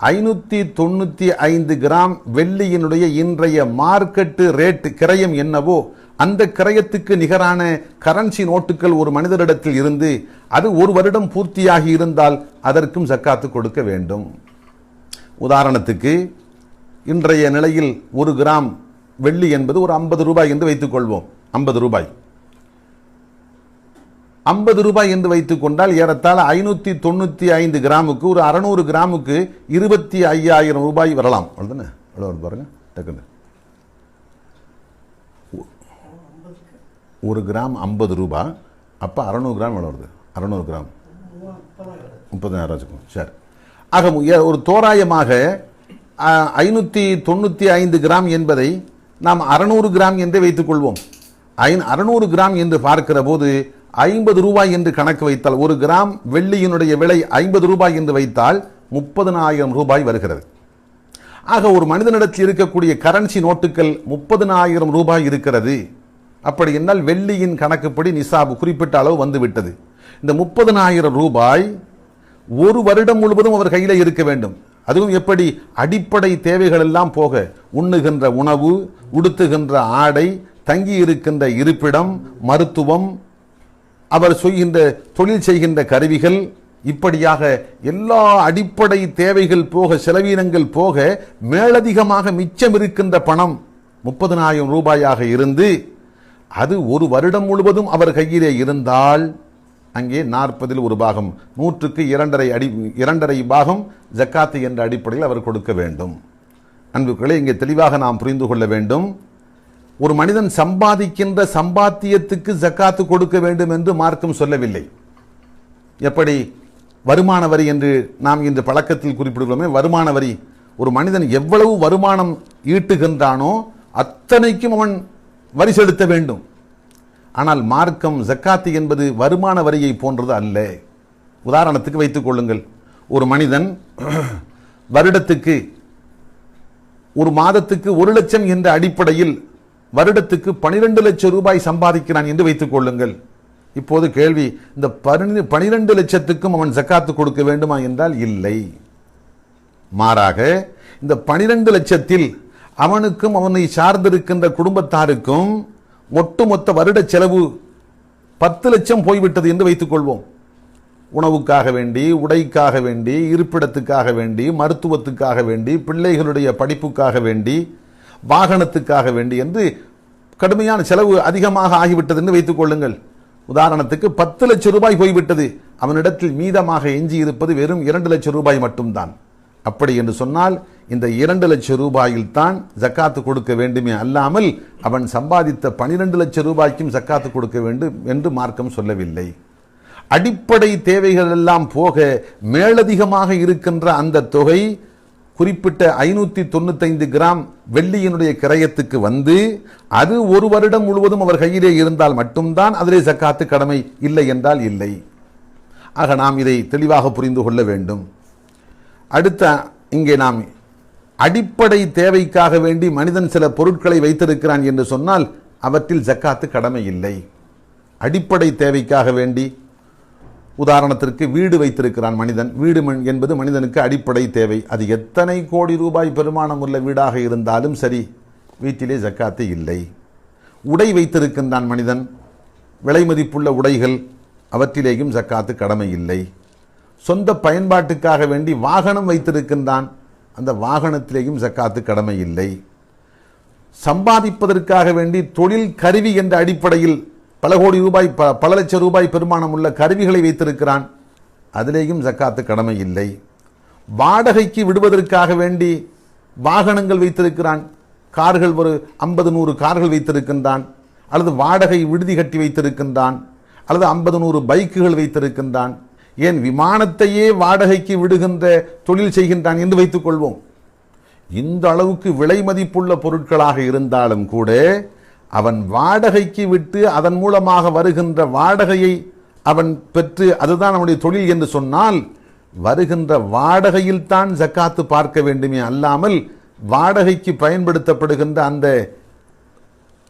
595 கிராம் வெள்ளியினுடைய இன்றைய மார்க்கெட்டு ரேட் கிரயம் என்னவோ அந்த கிரயத்துக்கு நிகரான கரன்சி நோட்டுகள் ஒரு மனிதரிடத்தில் இருந்து அது 1 வருடம் பூர்த்தியாகி இருந்தால் அதற்கும் ஜக்காத்து கொடுக்க வேண்டும். உதாரணத்துக்கு இன்றைய நிலையில் 1 கிராம் வெள்ளி என்பது ஒரு 50 ரூபாய் என்று வைத்துக் கொள்வோம். 50 ரூபாய் என்று வைத்துக் கொண்டால் ஏறத்தாழ 595 கிராமுக்கு ஒரு 600 கிராமுக்கு 25,000 ரூபாய் வரலாம். பாருங்க, டக்குன்னு 1 கிராம் 50 ரூபாய், அப்போ 600 கிராம் எவ்வளோ வருது? 600 கிராம் 30,000. சரி, ஆக ஒரு தோராயமாக 595 கிராம் என்பதை நாம் 600 கிராம் என்று வைத்துக் கொள்வோம். 600 கிராம் என்று பார்க்கிற போது 50 ரூபாய் என்று கணக்கு வைத்தால், 1 கிராம் வெள்ளியினுடைய விலை 50 ரூபாய் என்று வைத்தால் 30,000 ரூபாய் வருகிறது. ஆக ஒரு மனிதனிடத்தில் இருக்கக்கூடிய கரன்சி நோட்டுகள் 30,000 ரூபாய் இருக்கிறது. அப்படி என்றால் வெள்ளியின் கணக்குப்படி நிசாபு குறிப்பிட்ட அளவு வந்துவிட்டது. இந்த 30,000 ரூபாய் 1 வருடம் முழுவதும் அவர் கையில் இருக்க வேண்டும். அதுவும் எப்படி? அடிப்படை தேவைகள் எல்லாம் போக, உண்ணுகின்ற உணவு, உடுத்துகின்ற ஆடை, தங்கி இருக்கின்ற இருப்பிடம், மருத்துவம், அவர் தொழில் செய்கின்ற கருவிகள், இப்படியாக எல்லா அடிப்படை தேவைகள் போக, செலவீனங்கள் போக, மேலதிகமாக மிச்சம் இருக்கின்ற பணம் 30,000 ரூபாயாக இருந்து அது 1 வருடம் முழுவதும் அவர் கையிலே இருந்தால் அங்கே 40இல் 1 பாகம், 100க்கு 2.5 பாகம் ஜக்காத்து என்ற அடிப்படையில் அவர் கொடுக்க வேண்டும். அன்புக்களை இங்கே தெளிவாக நாம் புரிந்து கொள்ள வேண்டும். ஒரு மனிதன் சம்பாதிக்கின்ற சம்பாத்தியத்துக்கு ஜக்காத்து கொடுக்க வேண்டும் என்று மார்க்கம் சொல்லவில்லை. எப்படி வருமான வரி என்று நாம் இன்று பழக்கத்தில் குறிப்பிடுகிறோமே, வருமான வரி, ஒரு மனிதன் எவ்வளவு வருமானம் ஈட்டுகின்றானோ அத்தனைக்கும் அவன் வரி செலுத்த வேண்டும். ஆனால் மார்க்கம் ஜக்காத்து என்பது வருமான வரியை போன்றது அல்ல. உதாரணத்துக்கு வைத்துக் கொள்ளுங்கள், ஒரு மனிதன் வருடத்துக்கு ஒரு மாதத்துக்கு 1 லட்சம் என்ற அடிப்படையில் வருடத்துக்கு 12 லட்சம் ரூபாய் சம்பாதிக்கிறான் என்று வைத்துக் கொள்ளுங்கள். இப்போது கேள்வி, இந்த 12 லட்சத்துக்கும் அவன் ஜக்காத்து கொடுக்க வேண்டுமா என்றால் இல்லை. மாறாக இந்த 12 லட்சத்தில் அவனுக்கும் அவனை சார்ந்திருக்கின்ற குடும்பத்தாருக்கும் ஒட்டுமொத்த வருட செலவு 10 லட்சம் போய்விட்டது என்று வைத்துக் கொள்வோம். உணவுக்காக வேண்டி, உடைக்காக வேண்டி, இருப்பிடத்துக்காக வேண்டி, மருத்துவத்துக்காக வேண்டி, பிள்ளைகளுடைய படிப்புக்காக வேண்டி, வாகனத்துக்காக வேண்டி என்று கடுமையான செலவு அதிகமாக ஆகிவிட்டது என்று வைத்துக் கொள்ளுங்கள். உதாரணத்துக்கு 10 லட்சம் ரூபாய் போய்விட்டது, அவனிடத்தில் மீதமாக எஞ்சி இருப்பது வெறும் 2 லட்சம் ரூபாய் மட்டும்தான். அப்படி என்று சொன்னால் இந்த 2 லட்சம் ரூபாயில் தான் ஜக்காத்து கொடுக்க வேண்டுமே அல்லாமல் அவன் சம்பாதித்த 12 லட்சம் ரூபாய்க்கும் ஜக்காத்து கொடுக்க வேண்டும் என்று மார்க்கம் சொல்லவில்லை. அடிப்படை தேவைகள் எல்லாம் போக மேலதிகமாக இருக்கின்ற அந்த தொகை குறிப்பிட்ட 595 கிராம் வெள்ளியினுடைய கிரயத்துக்கு வந்து அது ஒரு வருடம் முழுவதும் அவர் கையிலே இருந்தால் மட்டும்தான் அதிலே ஜக்காத்து கடமை, இல்லை என்றால் இல்லை. ஆக நாம் இதை தெளிவாக புரிந்து கொள்ள வேண்டும். அடுத்த இங்கே நாம் அடிப்படை தேவைக்காக வேண்டி மனிதன் சில பொருட்களை வைத்திருக்கிறான் என்று சொன்னால் அவற்றில் ஜக்காத்து கடமை இல்லை. அடிப்படை தேவைக்காக வேண்டி, உதாரணத்திற்கு வீடு வைத்திருக்கிறான் மனிதன். வீடு என்பது மனிதனுக்கு அடிப்படை தேவை. அது எத்தனை கோடி ரூபாய் பெருமானம் உள்ள வீடாக இருந்தாலும் சரி, வீட்டிலே ஜக்காத்து இல்லை. உடை வைத்திருக்கின்றான் மனிதன், விலை மதிப்புள்ள உடைகள், அவற்றிலேயும் ஜக்காத்து கடமை இல்லை. சொந்த பயன்பாட்டுக்காக வேண்டி வாகனம் வைத்திருக்கின்றான், அந்த வாகனத்திலேயும் ஜக்காத்து கடமை இல்லை. சம்பாதிப்பதற்காக வேண்டி தொழில் கருவி என்ற அடிப்படையில் பல கோடி ரூபாய், பல லட்சம் ரூபாய் பெருமானம் உள்ள கருவிகளை வைத்திருக்கிறான், அதிலேயும் ஜக்காத்து கடமை இல்லை. வாடகைக்கு விடுவதற்காக வேண்டி வாகனங்கள் வைத்திருக்கிறான், கார்கள் ஒரு 50-100 கார்கள் வைத்திருக்கின்றான், அல்லது வாடகை விடுதி கட்டி வைத்திருக்கின்றான், அல்லது 50-100 பைக்குகள் வைத்திருக்கின்றான், ஏன் விமானத்தையே வாடகைக்கு விடுகின்ற தொழில் செய்கின்றான் என்று வைத்துக் கொள்வோம். இந்த அளவுக்கு விலை மதிப்புள்ள பொருட்களாக இருந்தாலும் கூட அவன் வாடகைக்கு விட்டு அதன் மூலமாக வருகின்ற வாடகையை அவன் பெற்று அதுதான் அவனுடைய தொழில் என்று சொன்னால் வருகின்ற வாடகையில் தான் ஜக்காத்து பார்க்க வேண்டுமே அல்லாமல் வாடகைக்கு பயன்படுத்தப்படுகின்ற அந்த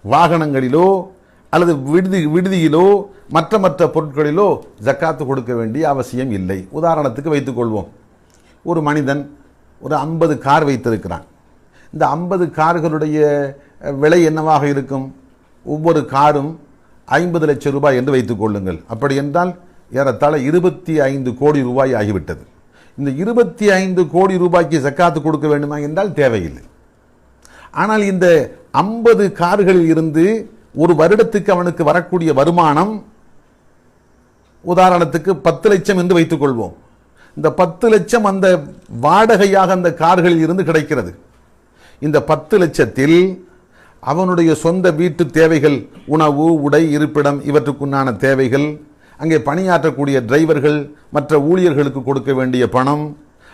வாகனங்களிலோ அல்லது விடுதியிலோ மற்ற பொருட்களிலோ ஜக்காத்து கொடுக்க வேண்டிய அவசியம் இல்லை. உதாரணத்துக்கு வைத்துக் கொள்வோம், ஒரு மனிதன் ஒரு 50 கார் வைத்திருக்கிறான். இந்த 50 கார்களுடைய விலை என்னவாக இருக்கும்? ஒவ்வொரு காரும் 50 லட்சம் ரூபாய் என்று வைத்துக் கொள்ளுங்கள். அப்படி என்றால் ஏறத்தாழ 25 கோடி ரூபாய் ஆகிவிட்டது. இந்த 25 கோடி ரூபாய்க்கு ஜக்காத்து கொடுக்க வேண்டுமா என்றால் தேவையில்லை. ஆனால் இந்த 50 கார்களில் இருந்து ஒரு வருடத்துக்கு அவனுக்கு வரக்கூடிய வருமானம் உதாரணத்துக்கு 10 லட்சம் என்று வைத்துக் கொள்வோம். இந்த 10 லட்சம் அந்த வாடகையாக அந்த கார்களில் இருந்து கிடைக்கிறது. இந்த 10 லட்சத்தில் அவனுடைய சொந்த வீட்டு தேவைகள், உணவு, உடை, இருப்பிடம், இவற்றுக்குண்டான தேவைகள், அங்கே பணியாற்றக்கூடிய டிரைவர்கள், மற்ற ஊழியர்களுக்கு கொடுக்க வேண்டிய பணம்,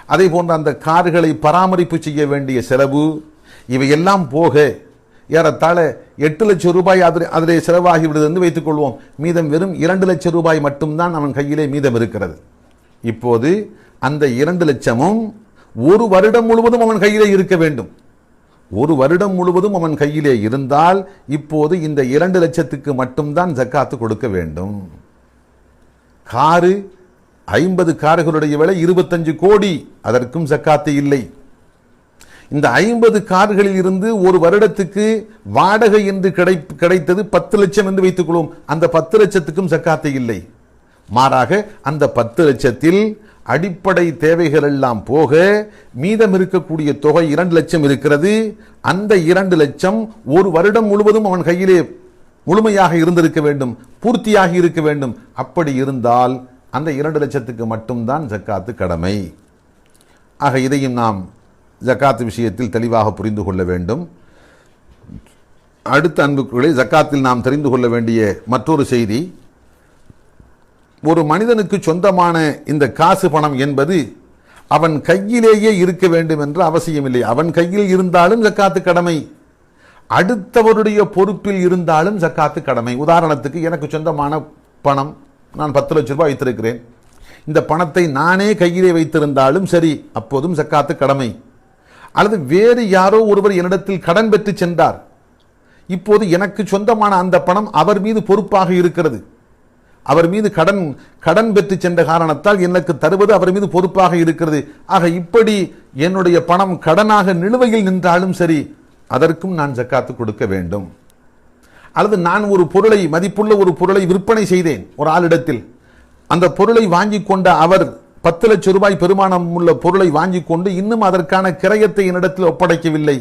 அதே போன்ற அந்த கார்களை பராமரிப்பு செய்ய வேண்டிய செலவு, இவையெல்லாம் போக ஏறத்தாழ 8 லட்சம் ரூபாய் அதிலே செலவாகிவிடுது என்று வைத்துக் கொள்வோம். மீதம் வெறும் 2 லட்சம் ரூபாய் மட்டும்தான் அவன் கையிலே மீதம் இருக்கிறது. இப்போது அந்த 2 லட்சமும் ஒரு வருடம் முழுவதும் அவன் கையிலே இருக்க வேண்டும். ஒரு வருடம் முழுவதும் அவன் கையிலே இருந்தால் இப்போது இந்த 2 லட்சத்துக்கு மட்டும்தான் ஜக்காத்து கொடுக்க வேண்டும். காரு 50 கார்களுடைய விலை 25 கோடி, அதற்கும் ஜக்காத்து இல்லை. இந்த 50 கார்களில் இருந்து ஒரு வருடத்துக்கு வாடகை என்று கிடைத்தது 10 லட்சம் என்று வைத்துக் கொள்வோம். அந்த 10 லட்சத்துக்கும் ஜக்காத்து இல்லை. மாறாக அந்த 10 லட்சத்தில் அடிப்படை தேவைகள் எல்லாம் போக மீதம் இருக்கக்கூடிய தொகை 2 லட்சம் இருக்கிறது. அந்த 2 லட்சம் ஒரு வருடம் முழுவதும் அவன் கையிலே முழுமையாக இருந்திருக்க வேண்டும், பூர்த்தியாகி இருக்க வேண்டும். அப்படி இருந்தால் அந்த 2 லட்சத்துக்கு மட்டும்தான் ஜக்காத்து கடமை. ஆக இதையும் நாம் ஜக்காத் விஷயத்தில் தெளிவாக புரிந்து கொள்ள வேண்டும். அடுத்த அன்புக்குள்ளே ஜக்காத்தில் நாம் தெரிந்து கொள்ள வேண்டிய மற்றொரு செய்தி, ஒரு மனிதனுக்கு சொந்தமான இந்த காசு பணம் என்பது அவன் கையிலேயே இருக்க வேண்டும் என்ற அவசியமில்லை. அவன் கையில் இருந்தாலும் ஜக்காத்து கடமை, அடுத்தவருடைய பொறுப்பில் இருந்தாலும் ஜக்காத்து கடமை. உதாரணத்துக்கு, எனக்கு சொந்தமான பணம், நான் 10 லட்சம் ரூபாய் வைத்திருக்கிறேன். இந்த பணத்தை நானே கையிலே வைத்திருந்தாலும் சரி, அப்போதும் ஜக்காத்து கடமை. அல்லது வேறு யாரோ ஒருவர் என்னிடத்தில் கடன் பெற்று சென்றார், இப்போது எனக்கு சொந்தமான அந்த பணம் அவர் மீது பொறுப்பாக இருக்கிறது. அவர் மீது கடன் பெற்று சென்ற காரணத்தால் எனக்கு தருவது அவர் மீது பொறுப்பாக இருக்கிறது. ஆக இப்படி என்னுடைய பணம் கடனாக நிலுவையில் நின்றாலும் சரி, அதற்கும் நான் ஜக்காத்து கொடுக்க வேண்டும். அல்லது நான் ஒரு பொருளை, மதிப்புள்ள ஒரு பொருளை விற்பனை செய்தேன் ஒரு ஆளிடத்தில், அந்த பொருளை வாங்கி கொண்ட அவர் 10 லட்சம் ரூபாய் பெருமானம் உள்ள பொருளை வாங்கி கொண்டு இன்னும் அதற்கான கிரயத்தை என்னிடத்தில் ஒப்படைக்கவில்லை,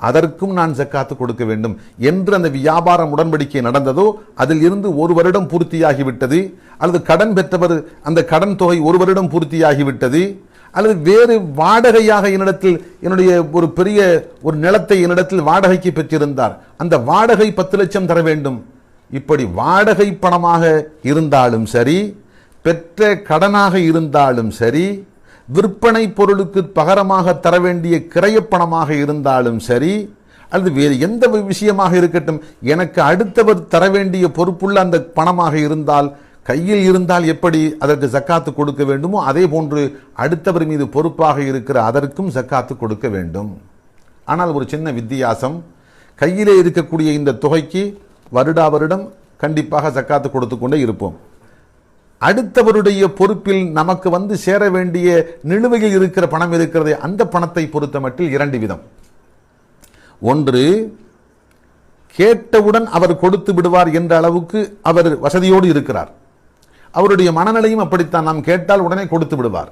அதற்கும் நான் ஜக்காத்து கொடுக்க வேண்டும் என்று அந்த வியாபாரம் உடன்படிக்கை நடந்ததோ அதில் இருந்து 1 வருடம் பூர்த்தியாகிவிட்டது. அல்லது கடன் பெற்றவர் அந்த கடன் தொகை 1 வருடம் பூர்த்தியாகிவிட்டது. அல்லது வேறு வாடகையாக என்னிடத்தில் என்னுடைய ஒரு பெரிய ஒரு நிலத்தை என்னிடத்தில் வாடகைக்கு பெற்றிருந்தார், அந்த வாடகை 10 லட்சம் தர வேண்டும். இப்படி வாடகை பணமாக இருந்தாலும் சரி, பெற்ற கடனாக இருந்தாலும் சரி, விற்பனை பொருளுக்கு பகரமாக தர வேண்டிய கிரயப்பணமாக இருந்தாலும் சரி, அல்லது வேறு எந்த விஷயமாக இருக்கட்டும், எனக்கு அடுத்தவர் தர வேண்டிய பொறுப்புள்ள அந்த பணமாக இருந்தால், கையில் இருந்தால் எப்படி அதற்கு ஜக்காத்து கொடுக்க வேண்டுமோ அதே போன்று அடுத்தவர் மீது பொறுப்பாக இருக்கிற அதற்கும் ஜக்காத்து கொடுக்க வேண்டும். ஆனால் ஒரு சின்ன வித்தியாசம், கையிலே இருக்கக்கூடிய இந்த தொகைக்கு வருடா வருடம் கண்டிப்பாக ஜக்காத்து கொடுத்து கொண்டே இருப்போம். அடுத்தவருடைய பொறுப்பில் நமக்கு வந்து சேர வேண்டிய நிலுவையில் இருக்கிற பணம் இருக்கிறது, அந்த பணத்தை பொறுத்த மட்டில் 2 விதம். ஒன்று, கேட்டவுடன் அவர் கொடுத்து விடுவார் என்ற அளவுக்கு அவர் வசதியோடு இருக்கிறார், அவருடைய மனநிலையும் அப்படித்தான், நாம் கேட்டால் உடனே கொடுத்து விடுவார்.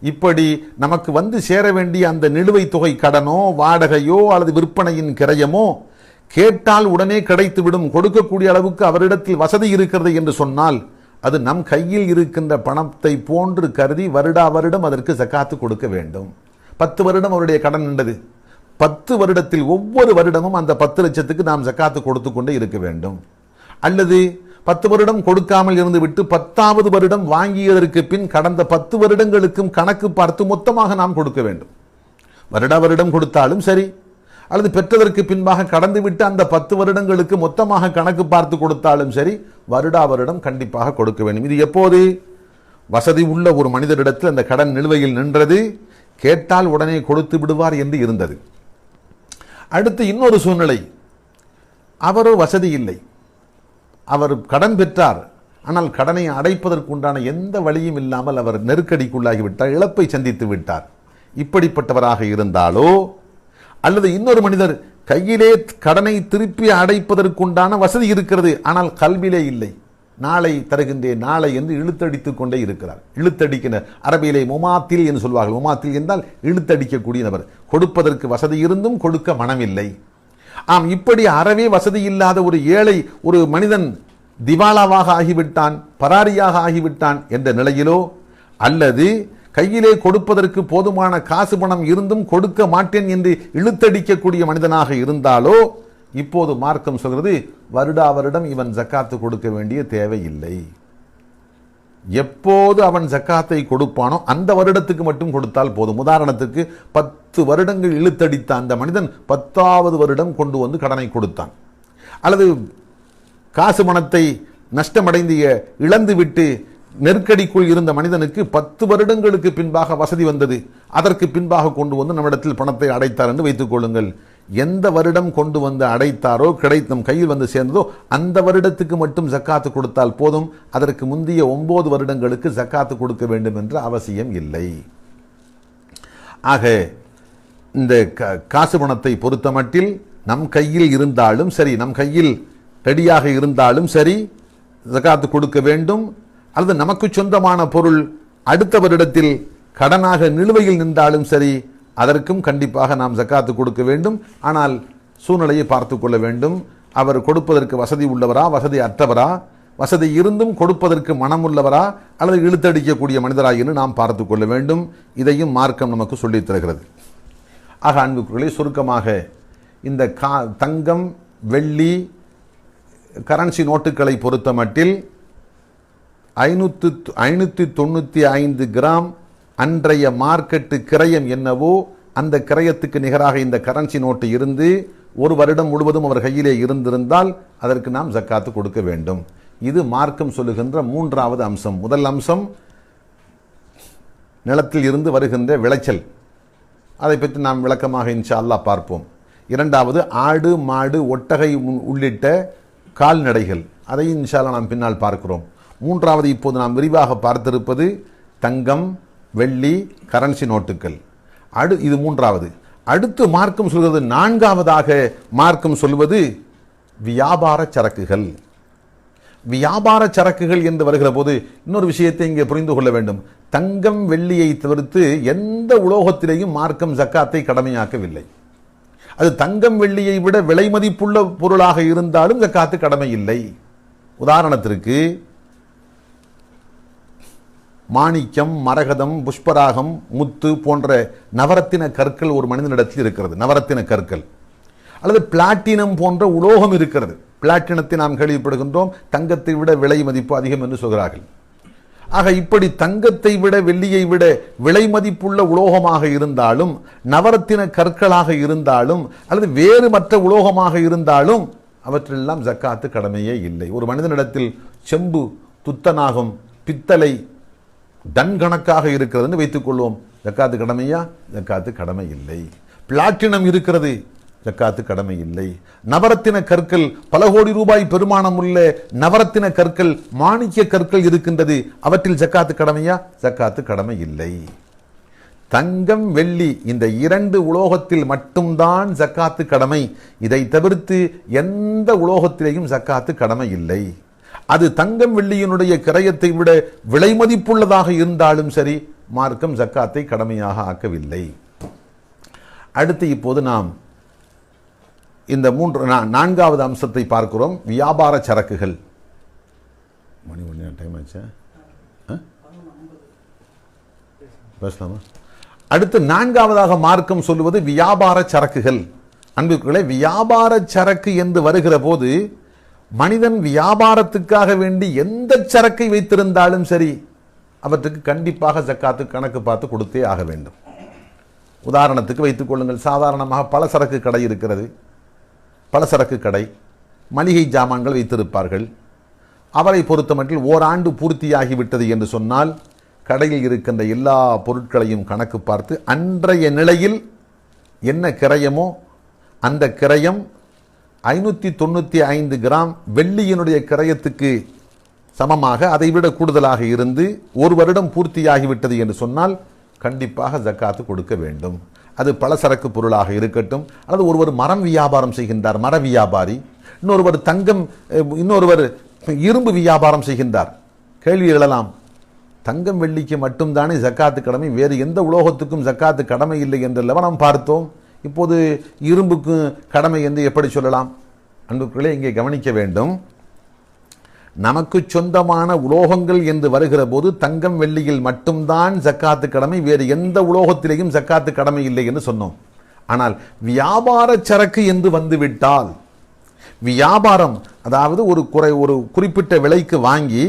இப்படி நமக்கு வந்து சேர வேண்டிய அந்த நிலுவை தொகை, கடனோ வாடகையோ அல்லது விற்பனையின் கிரயமோ கேட்டால் உடனே கிடைத்துவிடும், கொடுக்கக்கூடிய அளவுக்கு அவரிடத்தில் வசதி இருக்கிறது என்று சொன்னால், அது நம் கையில் இருக்கின்ற பணத்தை போன்று கருதி வருடா வருடம் அதற்கு ஜக்காத்து கொடுக்க வேண்டும். 10 வருடம் அவருடைய கடன் நின்றது, 10 வருடத்தில் ஒவ்வொரு வருடமும் அந்த 10 லட்சத்துக்கு நாம் ஜக்காத்து கொடுத்து கொண்டே இருக்க வேண்டும். அல்லது 10 வருடம் கொடுக்காமல் இருந்து விட்டு 10வது வருடம் வாங்கியதற்கு பின் கடந்த 10 வருடங்களுக்கும் கணக்கு பார்த்து மொத்தமாக நாம் கொடுக்க வேண்டும். வருடா வருடம் கொடுத்தாலும் சரி, அல்லது பெற்றதற்கு பின்பாக கடந்துவிட்டு அந்த 10 வருடங்களுக்கு மொத்தமாக கணக்கு பார்த்து கொடுத்தாலும் சரி, வருடா வருடம் கண்டிப்பாக கொடுக்க வேண்டும். இது எப்போது? வசதி உள்ள ஒரு மனிதரிடத்தில் அந்த கடன் நிலுவையில் நின்றது, கேட்டால் உடனே கொடுத்து விடுவார் என்று இருந்தது. அடுத்து இன்னொரு சூழ்நிலை, அவரோ வசதி இல்லை, அவர் கடன் பெற்றார், ஆனால் கடனை அடைப்பதற்குண்டான எந்த வழியும் இல்லாமல் அவர் நெருக்கடிக்குள்ளாகிவிட்டார், இழப்பை சந்தித்து விட்டார். இப்படிப்பட்டவராக இருந்தாலோ, அல்லது இன்னொரு மனிதர் கையிலே கடனை திருப்பி அடைப்பதற்குண்டான வசதி இருக்கிறது, ஆனால் கல்விலே இல்லை, நாளை தருகின்றேன் நாளை என்று இழுத்தடித்துக் கொண்டே இருக்கிறார். இழுத்தடிக்கிற அரபியிலே முமாத்தில் என்று சொல்வார்கள். முமாத்தில் என்றால் இழுத்தடிக்கக்கூடிய நபர், கொடுப்பதற்கு வசதி இருந்தும் கொடுக்க மனமில்லை. ஆம், இப்படி அறவே வசதி இல்லாத ஒரு ஏழை ஒரு மனிதன் திவாலாவாக ஆகிவிட்டான், பராரியாக ஆகிவிட்டான் என்ற நிலையிலோ, அல்லது கையிலே கொடுப்பதற்கு போதுமான காசு பணம் இருந்தும் கொடுக்க மாட்டேன் என்று இழுத்தடிக்கக்கூடிய மனிதனாக இருந்தாலோ, இப்போது மார்க்கம் சொல்கிறது வருடா வருடம் இவன் ஜக்காத்து கொடுக்க வேண்டிய தேவை இல்லை. எப்போது அவன் ஜக்காத்தை கொடுப்பானோ அந்த வருடத்துக்கு மட்டும் கொடுத்தால் போதும். உதாரணத்துக்கு 10 வருடங்கள் இழுத்தடித்த அந்த மனிதன் 10வது வருடம் கொண்டு வந்து கடனை கொடுத்தான், அல்லது காசு பணத்தை நஷ்டமடைந்து இழந்துவிட்டு நெருக்கடிக்குள் இருந்த மனிதனுக்கு 10 வருடங்களுக்கு பின்பாக வசதி வந்தது, அதற்கு பின்பாக கொண்டு வந்து நம்மிடத்தில் பணத்தை அடைத்தார் என்று வைத்துக் கொள்ளுங்கள். எந்த வருடம் கொண்டு வந்து அடைத்தாரோ, நம் கையில் வந்து சேர்ந்ததோ அந்த வருடத்துக்கு மட்டும் ஜக்காத்து கொடுத்தால் போதும், அதற்கு முந்தைய 9 வருடங்களுக்கு ஜக்காத்து கொடுக்க வேண்டும் என்ற அவசியம் இல்லை. ஆக இந்த காசு பணத்தை பொறுத்த மட்டில் நம் கையில் இருந்தாலும் சரி, நம் கையில் ரெடியாக இருந்தாலும் சரி ஜக்காத்து கொடுக்க வேண்டும். அல்லது நமக்கு சொந்தமான பொருள் அடுத்த வருடத்தில் கடனாக நிலுவையில் நின்றாலும் சரி, அதற்கும் கண்டிப்பாக நாம் ஜக்காத்து கொடுக்க வேண்டும். ஆனால் சூழ்நிலையை பார்த்து கொள்ள வேண்டும். அவர் கொடுப்பதற்கு வசதி உள்ளவரா, வசதி அற்றவரா, வசதி இருந்தும் கொடுப்பதற்கு மனமுள்ளவரா, அல்லது இழுத்தடிக்கக்கூடிய மனிதரா என்று நாம் பார்த்து கொள்ள வேண்டும். இதையும் மார்க்கம் நமக்கு சொல்லித் தருகிறது. ஆக அன்புக்குள்ளே சுருக்கமாக இந்த தங்கம், வெள்ளி, கரன்சி நோட்டுகளை பொறுத்த மட்டில் 595 கிராம் அன்றைய மார்க்கெட்டு கிரயம் என்னவோ அந்த கிரயத்துக்கு நிகராக இந்த கரன்சி நோட்டு இருந்து ஒரு வருடம் முழுவதும் அவர் கையிலே இருந்திருந்தால் அதற்கு நாம் ஜக்காத்து கொடுக்க வேண்டும். இது மார்க்கம் சொல்லுகின்ற மூன்றாவது அம்சம். முதல் அம்சம் நிலத்தில் இருந்து வருகின்ற விளைச்சல், அதை பற்றி நாம் விளக்கமாக இன்ஷா அல்லாஹ் பார்ப்போம். இரண்டாவது ஆடு, மாடு, ஒட்டகை உள்ளிட்ட கால்நடைகள், அதை இன்ஷா அல்லாஹ் நாம் பின்னால் பார்க்கிறோம். மூன்றாவது இப்போது நாம் விரிவாக பார்த்திருப்பது தங்கம், வெள்ளி, கரன்சி நோட்டுகள். இது மூன்றாவது. அடுத்து மார்க்கம் சொல்வது, நான்காவதாக மார்க்கம் சொல்வது வியாபார சரக்குகள். வியாபார சரக்குகள் என்று வருகிற போது இன்னொரு விஷயத்தை இங்கே புரிந்து கொள்ள வேண்டும். தங்கம், வெள்ளியை தவிர்த்து எந்த உலோகத்திலேயும் மார்க்கம் ஜக்காத்தை கடமையாக்கவில்லை. அது தங்கம், வெள்ளியை விட விலை மதிப்புள்ள பொருளாக இருந்தாலும் ஜக்காத்து கடமை இல்லை. உதாரணத்திற்கு மாணிக்கம், மரகதம், புஷ்பராகம், முத்து போன்ற நவரத்தின கற்கள் ஒரு மனிதனிடத்தில் இருக்கிறது. நவரத்தின கற்கள் அல்லது பிளாட்டினம் போன்ற உலோகம் இருக்கிறது. பிளாட்டினத்தை நாம் கேள்விப்படுகின்றோம், தங்கத்தை விட விலை மதிப்பு அதிகம் என்று சொல்கிறார்கள். ஆக இப்படி தங்கத்தை விட, வெள்ளியை விட விலை மதிப்புள்ள உலோகமாக இருந்தாலும், நவரத்தின கற்களாக இருந்தாலும், அல்லது வேறு மற்ற உலோகமாக இருந்தாலும் அவற்றெல்லாம் ஜக்காத்து கடமையே இல்லை. ஒரு மனிதனிடத்தில் செம்பு, துத்தநாகம், பித்தளை டன் கணக்காக இருக்கிறது வைத்துக் கொள்வோம், ஜக்காத்து கடமையா? ஜக்காத்து கடமை இல்லை. பிளாட்டினம் இருக்கிறது, ஜக்காத்து கடமை இல்லை. நவரத்தின கற்கள், பல கோடி ரூபாய் பெருமானம் உள்ள நவரத்தின கற்கள், மாணிக்க கற்கள் இருக்கின்றது, அவற்றில் ஜக்காத்து கடமையா? ஜக்காத்து கடமை இல்லை. தங்கம், வெள்ளி இந்த இரண்டு உலோகத்தில் மட்டும்தான் ஜக்காத்து கடமை. இதை தவிர்த்து எந்த உலோகத்திலேயும் ஜக்காத்து கடமை இல்லை. அது தங்கம், வெள்ளியினுடைய கிரயத்தை விட விலை மதிப்புள்ளதாக இருந்தாலும் சரி, மார்க்கம் ஜக்காத்தை கடமையாக ஆக்கவில்லை. அடுத்து இப்போது நாம் இந்த நான்காவது அம்சத்தை பார்க்கிறோம், வியாபார சரக்குகள். மணி டைம் ஆச்சு, பேசலாமா? அடுத்து நான்காவதாக மார்க்கம் சொல்லுவது வியாபார சரக்குகள். அன்புக்குள்ளே, வியாபார சரக்கு என்று வருகிற போது மனிதன் வியாபாரத்துக்காக வேண்டி எந்த சரக்கை வைத்திருந்தாலும் சரி, அவற்றுக்கு கண்டிப்பாக ஜக்காத்து கணக்கு பார்த்து கொடுத்தே ஆக வேண்டும். உதாரணத்துக்கு வைத்துக் கொள்ளுங்கள், சாதாரணமாக பலசரக்கு கடை இருக்கிறது. பலசரக்கு கடை, மளிகை ஜாமான்கள் வைத்திருப்பார்கள். அவரை பொறுத்தமட்டில் ஓராண்டு பூர்த்தியாகிவிட்டது என்று சொன்னால் கடையில் இருக்கின்ற எல்லா பொருட்களையும் கணக்கு பார்த்து அன்றைய நிலையில் என்ன கிரயமோ அந்த கிரயம் 595 கிராம் வெள்ளியினுடைய கிரயத்துக்கு சமமாக, அதைவிட கூடுதலாக இருந்து ஒரு வருடம் பூர்த்தியாகிவிட்டது என்று சொன்னால் கண்டிப்பாக ஜக்காத்து கொடுக்க வேண்டும். அது பலசரக்கு பொருளாக இருக்கட்டும், அல்லது ஒருவர் மரம் வியாபாரம் செய்கின்றார், மர வியாபாரி, இன்னொருவர் தங்கம், இன்னொருவர் இரும்பு வியாபாரம் செய்கின்றார். கேள்வி எழலாம், தங்கம் வெள்ளிக்கு மட்டும்தானே ஜக்காத்து கடமை, வேறு எந்த உலோகத்துக்கும் ஜக்காத்து கடமை இல்லை என்றல்லவா நாம் பார்த்தோம். இப்போது இரும்புக்கு கடமை என்று எப்படி சொல்லலாம்? அன்புக்குள்ளே இங்கே கவனிக்க வேண்டும். நமக்கு சொந்தமான உலோகங்கள் என்று வருகிற போது தங்கம், வெள்ளியில் மட்டும்தான் ஜக்காத்து கடமை, வேறு எந்த உலோகத்திலேயும் ஜக்காத்து கடமை இல்லை என்று சொன்னோம். ஆனால் வியாபார சரக்கு என்று வந்துவிட்டால், வியாபாரம் அதாவது ஒரு குறிப்பிட்ட விலைக்கு வாங்கி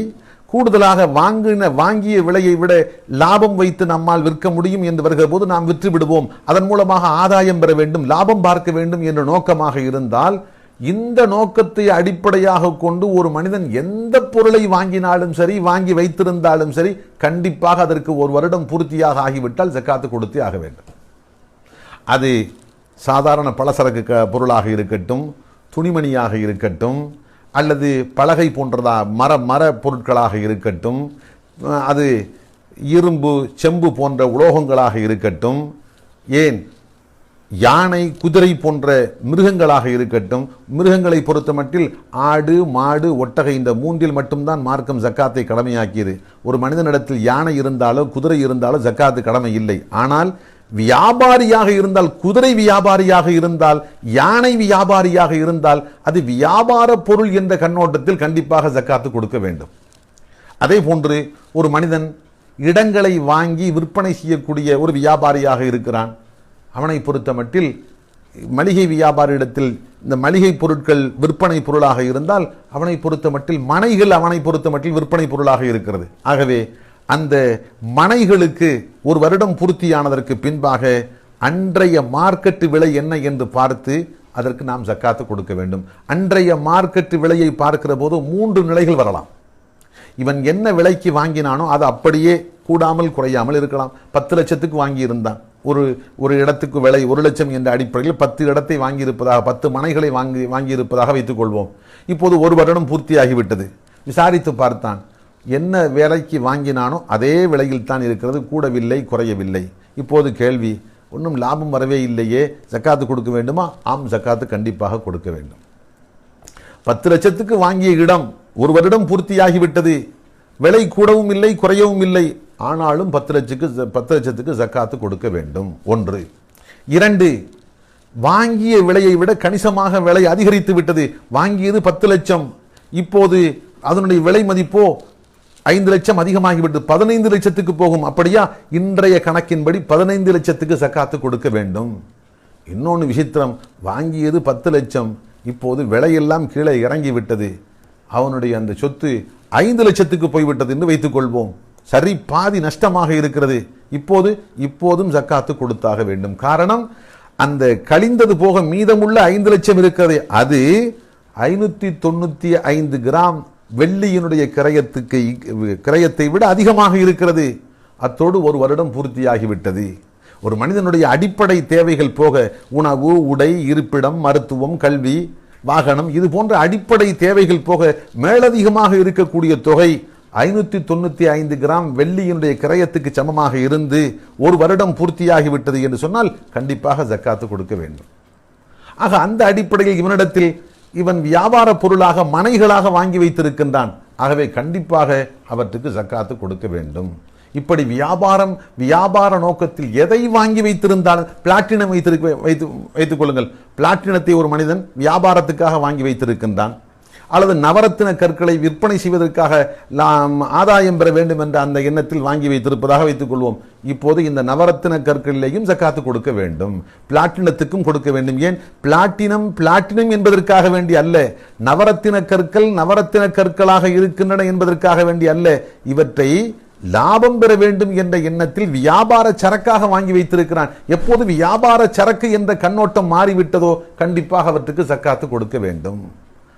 கூடுதலாக வாங்கிய விலையை விட லாபம் வைத்து நம்மால் விற்க முடியும் என்று வருகிற போது நாம் விற்று விடுவோம், அதன் மூலமாக ஆதாயம் பெற வேண்டும், லாபம் பார்க்க வேண்டும் என்ற நோக்கமாக இருந்தால், இந்த நோக்கத்தை அடிப்படையாக கொண்டு ஒரு மனிதன் எந்த பொருளை வாங்கினாலும் சரி, வாங்கி வைத்திருந்தாலும் சரி, கண்டிப்பாக அதற்கு ஒரு வருடம் பூர்த்தியாக ஆகிவிட்டால் ஜக்காத்து கொடுத்தே ஆக வேண்டும். அது சாதாரண பலசரக்கு பொருளாக இருக்கட்டும், துணிமணியாக இருக்கட்டும், அல்லது பலகை போன்றதா மர பொருட்களாக இருக்கட்டும், அது இரும்பு, செம்பு போன்ற உலோகங்களாக இருக்கட்டும், ஏன் யானை, குதிரை போன்ற மிருகங்களாக இருக்கட்டும். மிருகங்களை பொறுத்த மட்டில் ஆடு, மாடு, ஒட்டகை இந்த மூன்றில் மட்டும்தான் மார்க்கம் ஜக்காத்தை கடமையாக்கியது. ஒரு மனிதனிடத்தில் யானை இருந்தாலோ குதிரை இருந்தாலோ ஜக்காத்து கடமை இல்லை. ஆனால் வியாபாரியாக இருந்தால், குதிரை வியாபாரியாக இருந்தால், யானை வியாபாரியாக இருந்தால், அது வியாபார பொருள் என்ற கண்ணோட்டத்தில் கண்டிப்பாக ஜக்காத்து கொடுக்க வேண்டும். அதே போன்று ஒரு மனிதன் இடங்களை வாங்கி விற்பனை செய்யக்கூடிய ஒரு வியாபாரியாக இருக்கிறான், அவனை பொறுத்த மட்டில் மளிகை வியாபாரியிடத்தில் இந்த மளிகை பொருட்கள் விற்பனை பொருளாக இருந்தால் அவனை பொறுத்த மட்டில் மனைகள் அவனை பொறுத்த மட்டில் விற்பனை பொருளாக இருக்கிறது. ஆகவே அந்த மனைகளுக்கு ஒரு வருடம் பூர்த்தியானதற்கு பின்பாக அன்றைய மார்க்கெட்டு விலை என்ன என்று பார்த்து அதற்கு நாம் ஜக்காத்து கொடுக்க வேண்டும். அன்றைய மார்க்கெட்டு விலையை பார்க்கிற போது 3 நிலைகள் வரலாம். இவன் என்ன விலைக்கு வாங்கினானோ அது அப்படியே கூடாமல் குறையாமல் இருக்கலாம். 10 லட்சத்துக்கு வாங்கி இருந்தான், ஒரு இடத்துக்கு விலை 1 லட்சம் என்ற அடிப்படையில் 10 இடத்தை வாங்கியிருப்பதாக 10 மனைகளை வாங்கியிருப்பதாக வைத்துக் கொள்வோம். இப்போது ஒரு வருடம் பூர்த்தியாகிவிட்டது. விசாரித்து பார்த்தான், என்ன விலைக்கு வாங்கினானோ அதே விலையில் தான் இருக்கிறது, கூடவில்லை குறையவில்லை. இப்போது கேள்வி, ஒன்றும் லாபம் வரவே இல்லையே, ஜக்காத்து கொடுக்க வேண்டுமா? ஆம், ஜக்காத்து கண்டிப்பாக கொடுக்க வேண்டும். 10 லட்சத்துக்கு வாங்கிய இடம் ஒரு வருடம் பூர்த்தியாகிவிட்டது, விலை கூடவும் இல்லை குறையவும் இல்லை, ஆனாலும் 10 லட்சத்துக்கு ஜக்காத்து கொடுக்க வேண்டும். 1. 2, வாங்கிய விலையை விட கணிசமாக விலை அதிகரித்து விட்டது. வாங்கியது 10 லட்சம், இப்போது அதனுடைய விலை மதிப்போ 5 லட்சம் அதிகமாகிவிட்டு 15 லட்சத்துக்கு போகும். அப்படியா? இன்றைய கணக்கின்படி 15 லட்சத்துக்கு ஜக்காத்து கொடுக்க வேண்டும். இன்னொன்று விசித்திரம், வாங்கியது 10 லட்சம், இப்போது விலையெல்லாம் கீழே இறங்கி விட்டது, அவனுடைய அந்த சொத்து 5 லட்சத்துக்கு போய்விட்டது என்று வைத்துக் கொள்வோம். சரி, பாதி நஷ்டமாக இருக்கிறது. இப்போதும் ஜக்காத்து கொடுத்தாக வேண்டும். காரணம், அந்த கழிந்தது போக மீதமுள்ள 5 லட்சம் இருக்கிறது, அது 595 கிராம் வெள்ளியினுடைய கிரயத்தை விட அதிகமாக இருக்கிறது. அத்தோடு ஒரு வருடம் பூர்த்தியாகிவிட்டது. ஒரு மனிதனுடைய அடிப்படை தேவைகள் போக உணவு, உடை, இருப்பிடம், மருத்துவம், கல்வி, வாகனம், இது போன்ற அடிப்படை தேவைகள் போக மேலதிகமாக இருக்கக்கூடிய தொகை 595 கிராம் வெள்ளியினுடைய கிரயத்துக்கு சமமாக இருந்து ஒரு வருடம் பூர்த்தியாகிவிட்டது என்று சொன்னால் கண்டிப்பாக ஜக்காத்து கொடுக்க வேண்டும். ஆக அந்த அடிப்படையில் இவனிடத்தில் இவன் வியாபார பொருளாக மனைகளாக வாங்கி வைத்திருக்கின்றான். ஆகவே கண்டிப்பாக அவற்றுக்கு ஜக்காத்து கொடுக்க வேண்டும். இப்படி வியாபார நோக்கத்தில் எதை வாங்கி வைத்திருந்தாலும், பிளாட்டினம் வைத்துக் கொள்ளுங்கள், பிளாட்டினத்தை ஒரு மனிதன் வியாபாரத்துக்காக வாங்கி வைத்திருக்கின்றான், அல்லது நவரத்தின கற்களை விற்பனை செய்வதற்காக ஆதாயம் பெற வேண்டும் என்ற அந்த எண்ணத்தில் வாங்கி வைத்திருப்பதாக வைத்துக் கொள்வோம். இப்போது இந்த நவரத்தின கற்களிலேயும் ஜக்காத்து கொடுக்க வேண்டும், பிளாட்டினத்துக்கும் கொடுக்க வேண்டும். ஏன்? பிளாட்டினம் என்பதற்காக வேண்டி அல்ல, நவரத்தின கற்களாக இருக்கின்றன என்பதற்காக வேண்டி அல்ல, இவற்றை லாபம் பெற வேண்டும் என்ற எண்ணத்தில் வியாபார சரக்காக வாங்கி வைத்திருக்கிறான். எப்போது வியாபார சரக்கு என்ற கண்ணோட்டம் மாறிவிட்டதோ கண்டிப்பாக அவற்றுக்கு ஜக்காத்து கொடுக்க வேண்டும்.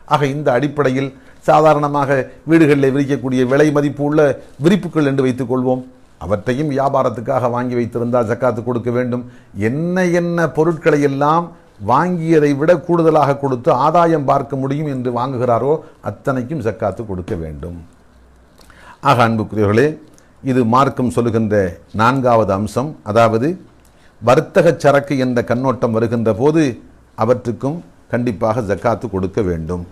ஆக இந்த அடிப்படையில் சாதாரணமாக வீடுகளில் விரிக்கக்கூடிய விலை மதிப்பு உள்ள விரிப்புகள் என்று வைத்துக் கொள்வோம், அவற்றையும் வியாபாரத்துக்காக வாங்கி வைத்திருந்தால் ஜக்காத்து கொடுக்க வேண்டும். என்ன பொருட்களை எல்லாம் வாங்கியதை விட கூடுதலாக கொடுத்து ஆதாயம் பார்க்க முடியும் என்று வாங்குகிறாரோ அத்தனைக்கும் ஜக்காத்து கொடுக்க வேண்டும். ஆக அன்புக்குரியவர்களே, இது மார்க்கம் சொல்லுகின்ற 4வது அம்சம். அதாவது வர்த்தக சரக்கு என்ற கண்ணோட்டம் வருகின்ற போது அவற்றுக்கும் கண்டிப்பாக ஜக்காத்து கொடுக்க வேண்டும்.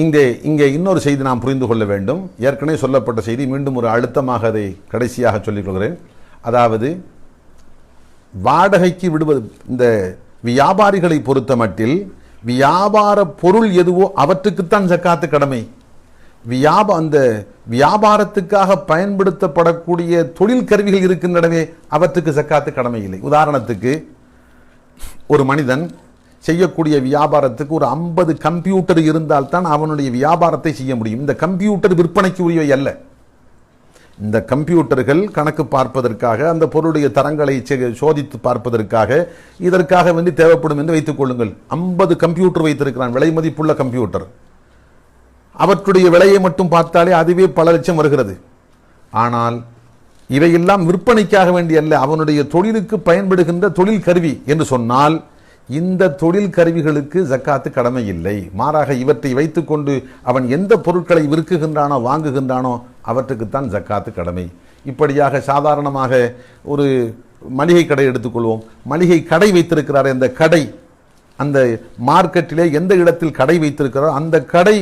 இங்கே இன்னொரு செய்தி நாம் புரிந்து கொள்ள வேண்டும். ஏற்கனவே சொல்லப்பட்ட செய்தி மீண்டும் ஒரு அழுத்தமாக அதை கடைசியாக சொல்லிக் கொள்கிறேன். அதாவது வாடகைக்கு விடுவது, இந்த வியாபாரிகளை பொறுத்த மட்டில் வியாபார பொருள் எதுவோ அவற்றுக்குத்தான் ஜக்காத்து கடமை. அந்த வியாபாரத்துக்காக பயன்படுத்தப்படக்கூடிய தொழில் கருவிகள் இருக்கின்றனவே அவற்றுக்கு ஜக்காத்து கடமை இல்லை. உதாரணத்துக்கு, ஒரு மனிதன் செய்யக்கூடிய வியாபாரத்துக்கு ஒரு 50 கம்ப்யூட்டர் இருந்தால் தான் அவனுடைய வியாபாரத்தை செய்ய முடியும். இந்த கம்ப்யூட்டர் விற்பனைக்கு உரியவை அல்ல. இந்த கம்ப்யூட்டர்கள் கணக்கு பார்ப்பதற்காக, அந்த பொருளுடைய தரங்களை சோதித்து பார்ப்பதற்காக, இதற்காக வேண்டி தேவைப்படும் என்று வைத்துக் கொள்ளுங்கள். 50 கம்ப்யூட்டர் வைத்திருக்கிறான், விலை மதிப்புள்ள கம்ப்யூட்டர். அவற்றுடைய விலையை மட்டும் பார்த்தாலே அதுவே பல லட்சம் வருகிறது. ஆனால் இவையெல்லாம் விற்பனைக்காக வேண்டிய அல்ல, அவனுடைய தொழிலுக்கு பயன்படுகின்ற தொழில் கருவி என்று சொன்னால் இந்த தொழில் கருவிகளுக்கு ஜக்காத்து கடமை இல்லை. மாறாக இவற்றை வைத்துக்கொண்டு அவன் எந்த பொருட்களை விற்குகின்றானோ வாங்குகின்றானோ அவற்றுக்குத்தான் ஜக்காத்து கடமை. இப்படியாக சாதாரணமாக ஒரு மளிகை கடை எடுத்துக்கொள்வோம். மளிகை கடை வைத்திருக்கிறார். அந்த கடை, அந்த மார்க்கெட்டிலே எந்த இடத்தில் கடை வைத்திருக்கிறாரோ அந்த கடை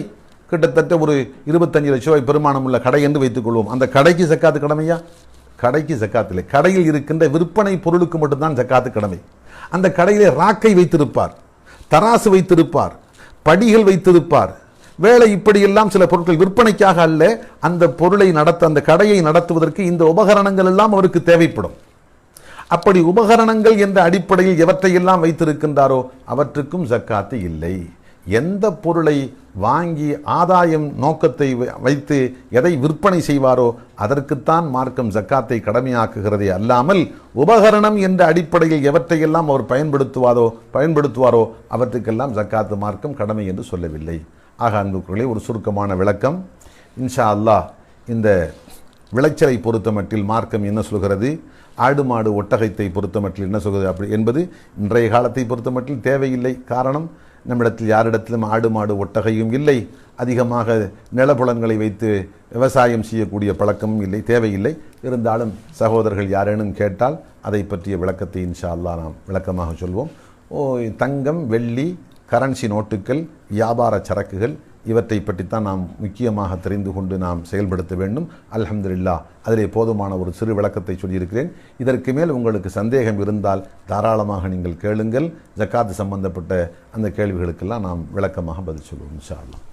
கிட்டத்தட்ட ஒரு 25 லட்சம் ரூபாய் பெருமானம் உள்ள கடை என்று வைத்துக் கொள்வோம். அந்த கடைக்கு ஜக்காத்து கடமையா? கடைக்கு ஜக்காத்து இல்லை. கடையில் இருக்கின்ற விற்பனை பொருளுக்கு மட்டும்தான் ஜக்காத்து கடமை. அந்த கடையிலே ராக்கை வைத்திருப்பார், தராசு வைத்திருப்பார், படிகள் வைத்திருப்பார். வேலை இப்படியெல்லாம் சில பொருட்கள் விற்பனைக்காக அல்ல, அந்த பொருளை அந்த கடையை நடத்துவதற்கு இந்த உபகரணங்கள் எல்லாம் அவருக்கு தேவைப்படும். அப்படி உபகரணங்கள் என்ற அடிப்படையில் எவற்றையெல்லாம் வைத்திருக்கின்றாரோ அவற்றுக்கும் ஜக்காத்து இல்லை. எந்த பொருளை வாங்கி ஆதாயம் நோக்கத்தை வைத்து எதை விற்பனை செய்வாரோ அதற்குத்தான் மார்க்கம் ஜக்காத்தை கடமையாக்குகிறதே அல்லாமல் உபகரணம் என்ற அடிப்படையில் எவற்றையெல்லாம் அவர் பயன்படுத்துவாரோ அவற்றுக்கெல்லாம் ஜக்காத்து மார்க்கம் கடமை என்று சொல்லவில்லை. ஆக அன்புக்குள்ளே ஒரு சுருக்கமான விளக்கம். இன்ஷா அல்லாஹ் இந்த விளைச்சலை பொறுத்தமட்டில் மார்க்கம் என்ன சொல்கிறது, ஆடு மாடு ஒட்டகத்தை பொறுத்தமட்டில் என்ன சொல்கிறது அப்படி என்பது இன்றைய காலத்தை பொறுத்தமட்டில் தேவையில்லை. காரணம், நம்மிடத்தில் யாரிடத்திலும் ஆடு மாடு ஒட்டகையும் இல்லை, அதிகமாக நிலப்புலன்களை வைத்து விவசாயம் செய்யக்கூடிய பழக்கமும் இல்லை, தேவையில்லை. இருந்தாலும் சகோதரர்கள் யாரேனும் கேட்டால் அதை பற்றிய விளக்கத்தை இன்ஷா அல்லாஹ் நாம் விளக்கமாக சொல்வோம். தங்கம், வெள்ளி, கரன்சி நோட்டுகள், வியாபார சரக்குகள் இவற்றை பற்றித்தான் நாம் முக்கியமாக தெரிந்து கொண்டு நாம் செயல்படுத்த வேண்டும். அல்ஹம்துலில்லாஹ் அதிலே போதுமான ஒரு சிறு விளக்கத்தை சொல்லியிருக்கிறேன். இதற்கு மேல் உங்களுக்கு சந்தேகம் இருந்தால் தாராளமாக நீங்கள் கேளுங்கள். ஜக்காத் சம்பந்தப்பட்ட அந்த கேள்விகளுக்கெல்லாம் நாம் விளக்கமாக பதில் சொல்வோம் இன்ஷா அல்லாஹ்.